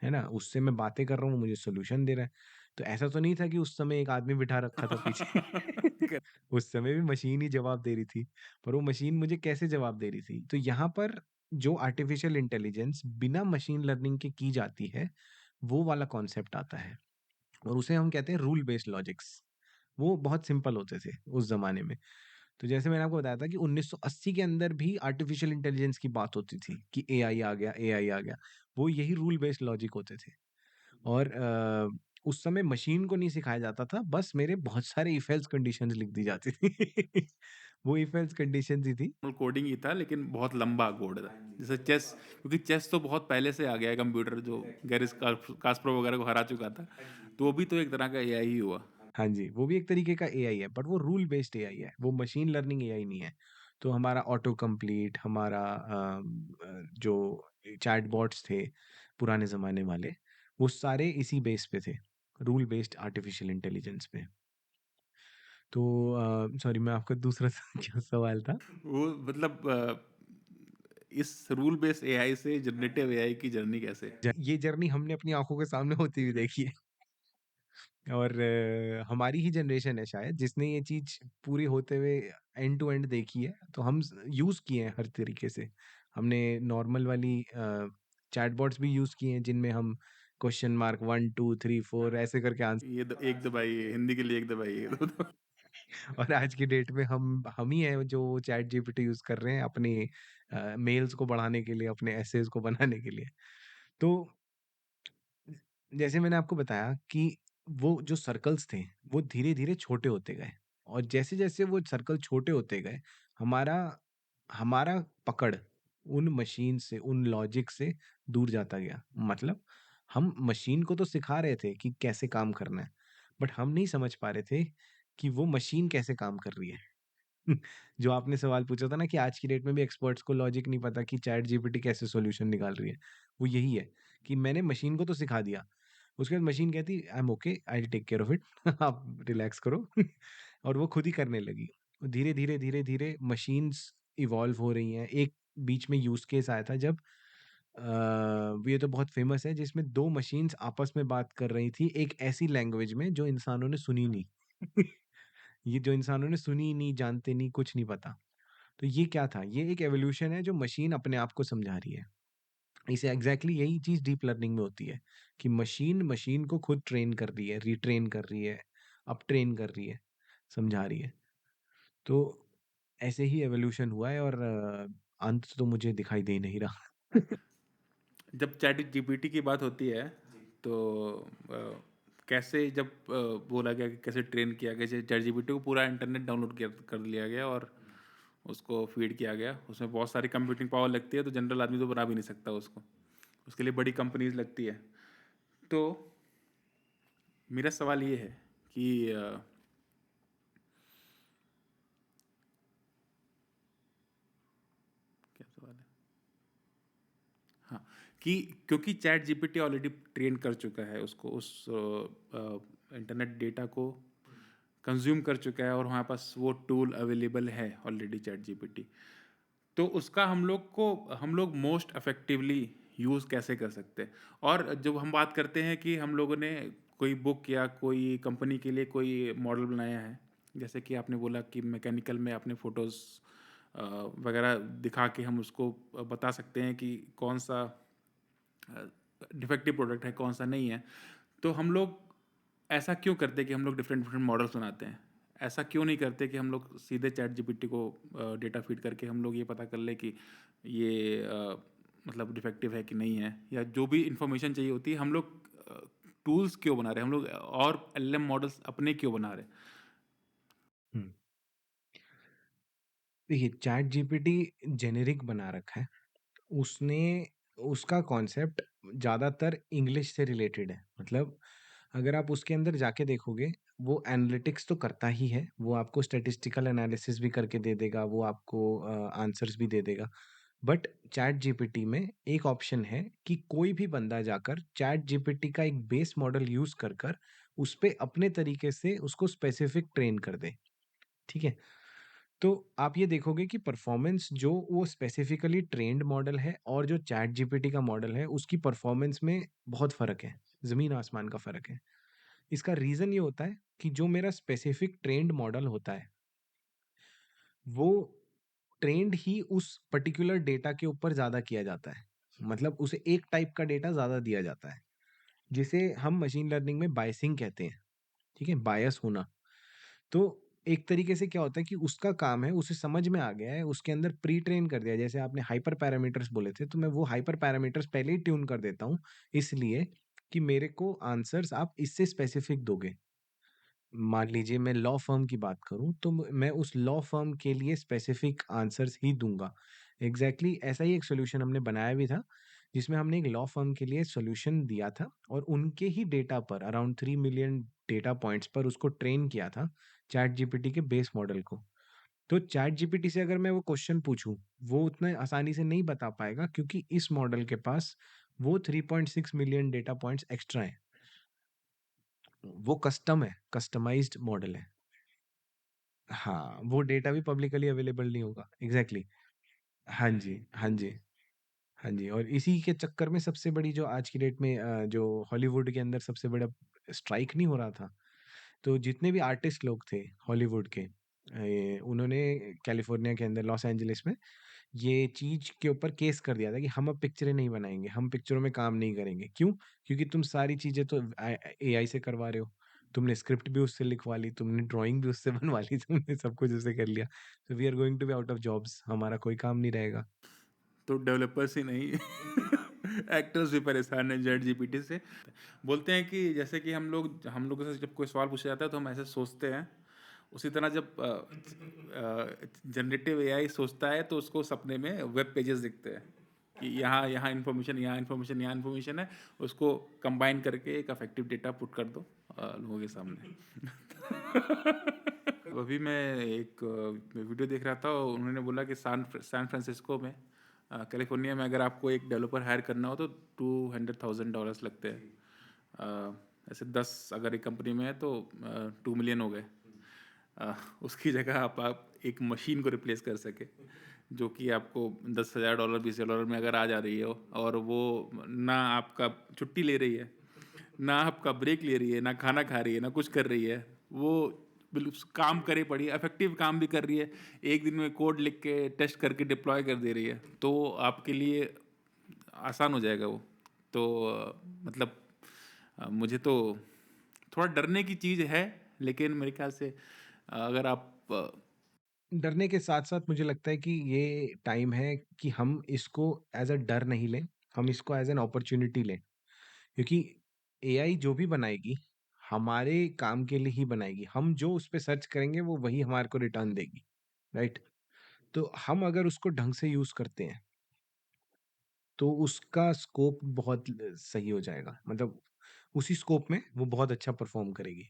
है ना? उससे मैं बातें कर रहा हूँ, मुझे सॉल्यूशन दे रहा है। तो ऐसा तो नहीं था कि उस समय एक आदमी बिठा रखा था पीछे। उस समय भी मशीन ही जवाब दे रही थी, पर वो मशीन मुझे कैसे जवाब दे रही थी? तो यहाँ पर जो आर्टिफिशियल इंटेलिजेंस बिना मशीन लर्निंग के की जाती है, वो वाला कॉन्सेप्ट आता है और उसे हम कहते हैं रूल बेस्ड लॉजिक्स। वो बहुत सिंपल होते थे उस ज़माने में। तो जैसे मैंने आपको बताया था कि 1980 के अंदर भी आर्टिफ़िशियल इंटेलिजेंस की बात होती थी कि एआई आ गया, एआई आ गया। वो यही रूल बेस्ड लॉजिक होते थे। और उस समय मशीन को नहीं सिखाया जाता था, बस मेरे बहुत सारे इफ एल्स कंडीशंस लिख दी जाती थी। वो इफ एल्स कंडीशंस ही थी। कोडिंग ही था लेकिन बहुत लंबा कोड था। जैसे चेस, क्योंकि चेस तो बहुत पहले से आ गया है कंप्यूटर, जो गैरिस कास्परोव वगैरह को हरा चुका था। तो वो भी तो एक तरह का एआई ही हुआ। हाँ जी, वो भी एक तरीके का एआई है, बट वो रूल बेस्ड एआई है, वो मशीन लर्निंग एआई नहीं है। तो हमारा ऑटो कंप्लीट, हमारा जो चैटबॉट्स थे पुराने ज़माने वाले, वो सारे इसी बेस पे थे, रूल बेस्ड आर्टिफिशियल इंटेलिजेंस पे। तो सॉरी, मैं आपका दूसरा क्या सवाल था? वो मतलब इस रूल बेस्ड एआई से जनरेटिव एआई की जर्नी कैसे? ये जर्नी हमने अपनी आँखों के सामने होती हुई देखी है। और हमारी ही जनरेशन है शायद जिसने ये चीज़ पूरी होते हुए एंड टू एंड देखी है। तो हम यूज़ किए हैं हर तरीके से। हमने नॉर्मल वाली चैटबॉट्स भी यूज़ किए हैं जिनमें हम क्वेश्चन मार्क 1 2 3 4 ऐसे करके आंसर। ये एक दबाइए, हिंदी के लिए एक दबाइए। और आज की डेट में हम ही हैं जो चैट जीपीटी यूज़ कर रहे हैं अपने मेल्स को बढ़ाने के लिए, अपने एसेज को बनाने के लिए। तो जैसे मैंने आपको बताया कि वो जो सर्कल्स थे, वो धीरे-धीरे छोटे होते गए और जैसे-जैसे वो सर्कल छोटे होते गए, हमारा हमारा पकड़ उन मशीन से, उन लॉजिक से दूर जाता गया। मतलब हम मशीन को तो सिखा रहे थे कि कैसे काम करना है, बट हम नहीं समझ पा रहे थे कि वो मशीन कैसे काम कर रही है। जो आपने सवाल पूछा था ना कि आज की डेट में भी एक्सपर्ट्स को लॉजिक नहीं पता कि चैट जीपीटी कैसे सॉल्यूशन निकाल रही है। वो यही है कि मैंने मशीन को तो सिखा दिया। उसके बाद मशीन कहती I am okay, I will take care of it. आप रिलैक्स करो। और वो खुद ही करने लगी। धीरे-धीरे, धीरे-धीरे मशीन्स इवॉल्व हो रही हैं। एक बीच में यूज़ केस आया था जब ये तो बहुत फेमस है जिसमें 2 मशीन्स आपस में बात कर रही थी एक ऐसी लैंग्वेज में जो इंसानों ने सुनी नहीं। ये जो इंसानों ने सुनी नहीं, जानते नहीं, कुछ नहीं पता। तो ये क्या था? ये एक इवोल्यूशन है जो मशीन अपने आप को समझा रही है। इसे एग्ज़ैक्टली यही चीज़ डीप लर्निंग में होती है कि मशीन मशीन को खुद ट्रेन कर रही है, रिट्रेन कर रही है, अप ट्रेन कर रही है, समझा रही है। तो ऐसे ही इवोल्यूशन हुआ है और अंत तो मुझे दिखाई दे नहीं रहा। जब चैट जीपीटी की बात होती है तो कैसे जब बोला गया कि कैसे ट्रेन किया गया, जैसे चैट जीपीटी को पूरा इंटरनेट डाउनलोड कर लिया गया और उसको फीड किया गया, उसमें बहुत सारी कंप्यूटिंग पावर लगती है, तो जनरल आदमी तो बना भी नहीं सकता उसको, उसके लिए बड़ी कंपनीज लगती है। तो मेरा सवाल ये है कि क्या सवाल है, हाँ, कि क्योंकि चैट जीपीटी ऑलरेडी ट्रेन कर चुका है उसको, उस इंटरनेट डेटा को कंज्यूम कर चुका है और हमारे पास वो टूल अवेलेबल है ऑलरेडी, चैट जीपीटी। तो उसका हम लोग मोस्ट इफेक्टिवली यूज़ कैसे कर सकते हैं? और जब हम बात करते हैं कि हम लोगों ने कोई बुक या कोई कंपनी के लिए कोई मॉडल बनाया है, जैसे कि आपने बोला कि मैकेनिकल में आपने फ़ोटोज़ वगैरह दिखा के हम उसको बता सकते हैं कि कौन सा डिफेक्टिव प्रोडक्ट है, कौन सा नहीं है। तो हम लोग ऐसा क्यों करते हैं कि हम लोग डिफरेंट डिफरेंट मॉडल्स बनाते हैं? ऐसा क्यों नहीं करते कि हम लोग सीधे चैट जीपीटी को डेटा फीड करके हम लोग ये पता कर ले कि ये मतलब डिफेक्टिव है कि नहीं है, या जो भी इंफॉर्मेशन चाहिए होती है, हम लोग टूल्स क्यों बना रहे हैं, हम लोग और एलएम मॉडल्स अपने क्यों बना रहे हैं? हुँ। देखिए, चैट जीपीटी जेनेरिक बना रखा है। उसने उसका कॉन्सेप्ट ज़्यादातर इंग्लिश से रिलेटेड है। मतलब अगर आप उसके अंदर जाके देखोगे, वो एनालिटिक्स तो करता ही है। वो आपको स्टैटिस्टिकल एनालिसिस भी करके दे देगा, वो आपको आंसर्स भी दे देगा। बट चैट जीपीटी में एक ऑप्शन है कि कोई भी बंदा जाकर चैट जीपीटी का एक बेस मॉडल यूज़ कर कर, उस पे अपने तरीके से उसको स्पेसिफिक ट्रेन कर दे। ठीक है? तो आप ये देखोगे कि परफॉर्मेंस जो वो स्पेसिफिकली ट्रेन्ड मॉडल है और जो चैट जीपीटी का मॉडल है, उसकी परफॉर्मेंस में बहुत फ़र्क है, ज़मीन-आसमान का फ़र्क है। इसका रीज़न ये होता है कि जो मेरा स्पेसिफिक ट्रेन्ड मॉडल होता है, वो ट्रेन्ड ही उस पर्टिकुलर डेटा के ऊपर ज़्यादा किया जाता है। मतलब उसे एक टाइप का डेटा ज़्यादा दिया जाता है, जिसे हम मशीन लर्निंग में बायसिंग कहते हैं, ठीक है? बायस होना। तो एक तरीके से क्या होता है कि उसका काम है, उसे समझ में आ गया है, उसके अंदर प्री ट्रेन कर दिया है। जैसे आपने हाइपर पैरामीटर्स बोले थे, तो मैं वो हाइपर पैरामीटर्स पहले ही ट्यून कर देता हूँ, इसलिए कि मेरे को आंसर्स आप इससे स्पेसिफिक दोगे। मान लीजिए मैं लॉ फर्म की बात करूँ, तो मैं उस लॉ फर्म के लिए स्पेसिफिक आंसर्स ही दूँगा। एग्ज़ैक्टली ऐसा ही एक सॉल्यूशन हमने बनाया भी था, जिसमें हमने एक लॉ फर्म के लिए सॉल्यूशन दिया था और उनके ही डेटा पर अराउंड 3 मिलियन डेटा पॉइंट्स पर उसको ट्रेन किया था, चैट जीपीटी के बेस मॉडल को। तो चैट जीपीटी से अगर मैं वो क्वेश्चन पूछूँ, वो उतने आसानी से नहीं बता पाएगा क्योंकि इस मॉडल के पास वो 3.6 मिलियन डेटा पॉइंट्स एक्स्ट्रा हैं। वो कस्टम है, कस्टमाइज़्ड मॉडल है। हाँ, वो डेटा भी पब्लिकली अवेलेबल नहीं होगा। एग्ज़ैक्टली। हाँ जी, हाँ जी, हाँ जी। और इसी के चक्कर में सबसे बड़ी जो आज की डेट में जो हॉलीवुड के अंदर सबसे बड़ा स्ट्राइक नहीं हो रहा था, तो जितने भी आर्टिस्ट लोग थे हॉलीवुड के उन्होंने कैलिफ़ोर्निया के अंदर लॉस एंजेलिस में ये चीज़ के ऊपर केस कर दिया था कि हम अब पिक्चरें नहीं बनाएँगे, हम पिक्चरों में काम नहीं करेंगे। क्यों? क्योंकि तुम सारी चीज़ें तो एआई से करवा रहे हो। तुमने स्क्रिप्ट भी उससे लिखवा ली, तुमने ड्राइंग भी उससे बनवा ली, तुमने सब कुछ उससे कर लिया। So we are going to be out of jobs, हमारा कोई काम नहीं रहेगा। तो डेवलपर्स ही नहीं एक्टर्स भी परेशान हैं चैट जीपीटी से। बोलते हैं कि जैसे कि हम लोगों से जब कोई सवाल पूछा जाता है तो हम ऐसे सोचते हैं, उसी तरह जब जनरेटिव एआई सोचता है तो उसको सपने में वेब पेजेस दिखते हैं कि यहाँ यहाँ इन्फॉर्मेशन, यहाँ इन्फॉर्मेशन, यहाँ इन्फॉर्मेशन है। उसको कंबाइन करके एक अफेक्टिव डेटा पुट कर दो लोगों के सामने। अभी मैं एक वीडियो देख रहा था, उन्होंने बोला कि सैन फ्रांसिस्को में, कैलिफोर्निया में, अगर आपको एक डेवलपर हायर करना हो तो $200,000 लगते हैं। ऐसे 10 अगर एक कंपनी में है तो 2 मिलियन हो गए। उसकी जगह आप एक मशीन को रिप्लेस कर सके जो कि आपको $10,000 $20,000 में अगर आ जा रही हो, और वो ना आपका छुट्टी ले रही है, ना आपका ब्रेक ले रही है, ना खाना खा रही है, ना कुछ कर रही है। वो काम करे पड़ी है, इफेक्टिव काम भी कर रही है। एक दिन में कोड लिख के टेस्ट करके डिप्लॉय कर दे रही है, तो आपके लिए आसान हो जाएगा वो। तो मतलब मुझे तो थोड़ा डरने की चीज़ है, लेकिन मेरे ख्याल से अगर आप डरने के साथ-साथ मुझे लगता है कि ये टाइम है कि हम इसको एज़ अ डर नहीं लें, हम इसको एज़ एन अपॉर्च्युनिटी लें। क्योंकि एआई जो भी बनाएगी, हमारे काम के लिए ही बनाएगी। हम जो उस पे सर्च करेंगे, वो वही हमारे को रिटर्न देगी, राइट? तो हम अगर उसको ढंग से यूज़ करते हैं, तो उसका स्कोप बहुत सही हो जाएगा। मतलब उसी स्कोप में वो बहुत अच्छा परफ़ॉर्म करेगी,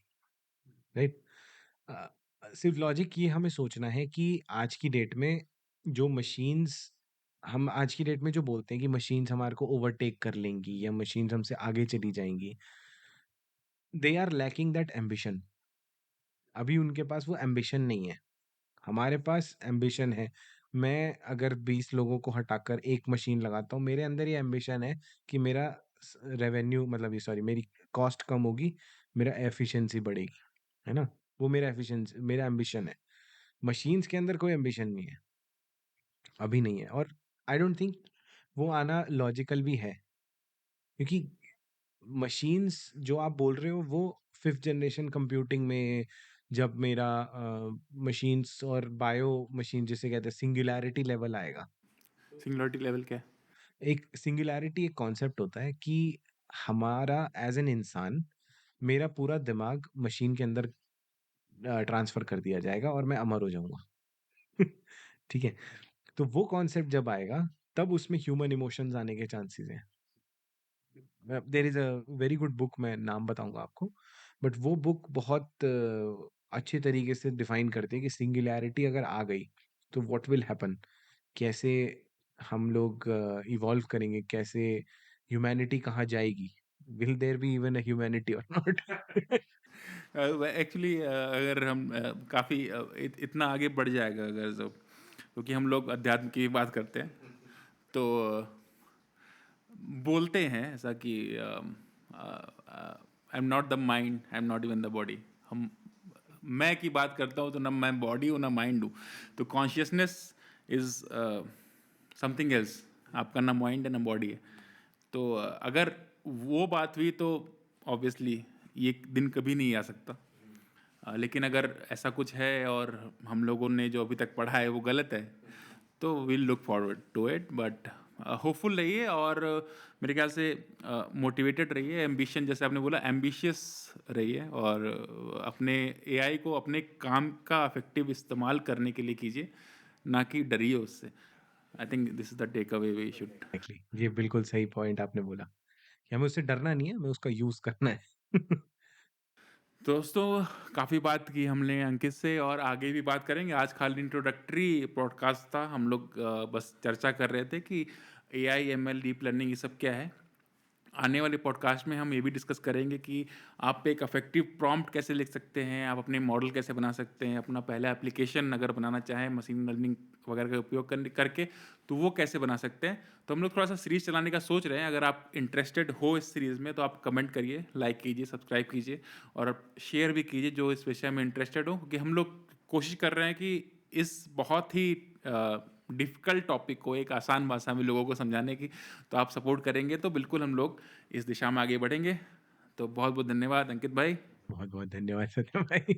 राइट? अ, सिर्फ़ लॉजिक ये हमें सोचना है कि आज की डेट में जो मशीन्स हम आज की डेट में जो बोलते हैं कि मशीन्स हमारे को ओवरटेक कर लेंगी या मशीन्स हमसे आगे चली जाएँगी, they are lacking that ambition. अभी उनके पास वो एम्बिशन नहीं है। हमारे पास एम्बिशन है। मैं अगर 20 लोगों को हटाकर एक मशीन लगाता हूँ, मेरे अंदर ये एम्बिशन है कि मेरा रेवेन्यू मतलब ये सॉरी मेरी कॉस्ट कम होगी, मेरा एफिशिएंसी बढ़ेगी, है ना? वो मेरा एम्बिशन है। मशीन्स के अंदर कोई एम्बिशन नहीं है, अभी नहीं है और आई डोंट थिंक वो आना लॉजिकल भी है क्योंकि मशीन्स जो आप बोल रहे हो वो 5th जनरेशन कंप्यूटिंग में जब मेरा मशीन्स और बायो मशीन जिसे कहते हैं सिंगुलैरिटी लेवल आएगा। सिंगुलरिटी लेवल क्या है? एक सिंगुलैरिटी एक कॉन्सेप्ट होता है कि हमारा एज एन इंसान मेरा पूरा दिमाग मशीन के अंदर ट्रांसफर कर दिया जाएगा और मैं अमर हो जाऊंगा। ठीक है, तो वो कॉन्सेप्ट जब आएगा तब उसमें ह्यूमन इमोशंस आने के चांसेस हैं। There is a very good book, मैं नाम बताऊँगा आपको। बट वो बुक बहुत अच्छे तरीके से डिफाइन करती है कि सिंगुलैरिटी अगर आ गई, तो व्हाट विल हैपन? कैसे हम लोग इवॉल्व करेंगे? कैसे ह्यूमैनिटी कहाँ जाएगी? Will there be even a humanity और नॉट? एक्चुअली अगर हम काफ़ी इतना आगे बढ़ जाएगा अगर जो, क्योंकि हम लोग अध्यात्म की बात करते हैं, तो बोलते हैं ऐसा कि I am not the mind, I am not even the body. हम मैं की बात करता हूँ तो ना मैं बॉडी हूँ ना माइंड हूँ। तो कॉन्शियसनेस इज समथिंग एल्स। आपका ना माइंड है ना बॉडी है। तो अगर वो बात हुई तो ऑब्वियसली ये दिन कभी नहीं आ सकता। लेकिन अगर ऐसा कुछ है और हम लोगों ने जो अभी तक पढ़ा है वो गलत है, तो will look forward to it, but hopeful रहिए और मेरे ख्याल से मोटिवेटेड रहिए, एम्बिशन जैसे आपने बोला एम्बिशियस रहिए और अपने एआई को अपने काम का इफेक्टिव इस्तेमाल करने के लिए कीजिए, ना कि डरिए उससे। I think this is the take away we should. Exactly, ये बिल्कुल सही पॉइंट आपने बोला कि हमें उससे डरना नहीं है, हमें उसका यूज़ करना है। दोस्तों, काफ़ी बात की हमने अंकित से और आगे भी बात करेंगे। आज खाली इंट्रोडक्टरी पॉडकास्ट था। हम लोग बस चर्चा कर रहे थे कि एआई, एमएल, डीप लर्निंग ये सब क्या है। आने वाले पॉडकास्ट में हम ये भी डिस्कस करेंगे कि आप एक इफेक्टिव प्रॉम्प्ट कैसे लिख सकते हैं, आप अपने मॉडल कैसे बना सकते हैं, अपना पहला एप्लीकेशन अगर बनाना चाहें मशीन लर्निंग वगैरह का उपयोग करने करके, तो वो कैसे बना सकते हैं। तो हम लोग थोड़ा सा सीरीज़ चलाने का सोच रहे हैं। अगर आप इंटरेस्टेड हो इस सीरीज़ में तो आप कमेंट करिए, लाइक कीजिए, सब्सक्राइब कीजिए और शेयर भी कीजिए जो इस विषय में इंटरेस्टेड हो, क्योंकि हम लोग कोशिश कर रहे हैं कि इस बहुत ही डिफ़िकल्ट टॉपिक को एक आसान भाषा में लोगों को समझाने की, तो आप सपोर्ट करेंगे तो बिल्कुल हम लोग इस दिशा में आगे बढ़ेंगे। तो बहुत-बहुत धन्यवाद अंकित भाई। बहुत-बहुत धन्यवाद सत्यम भाई।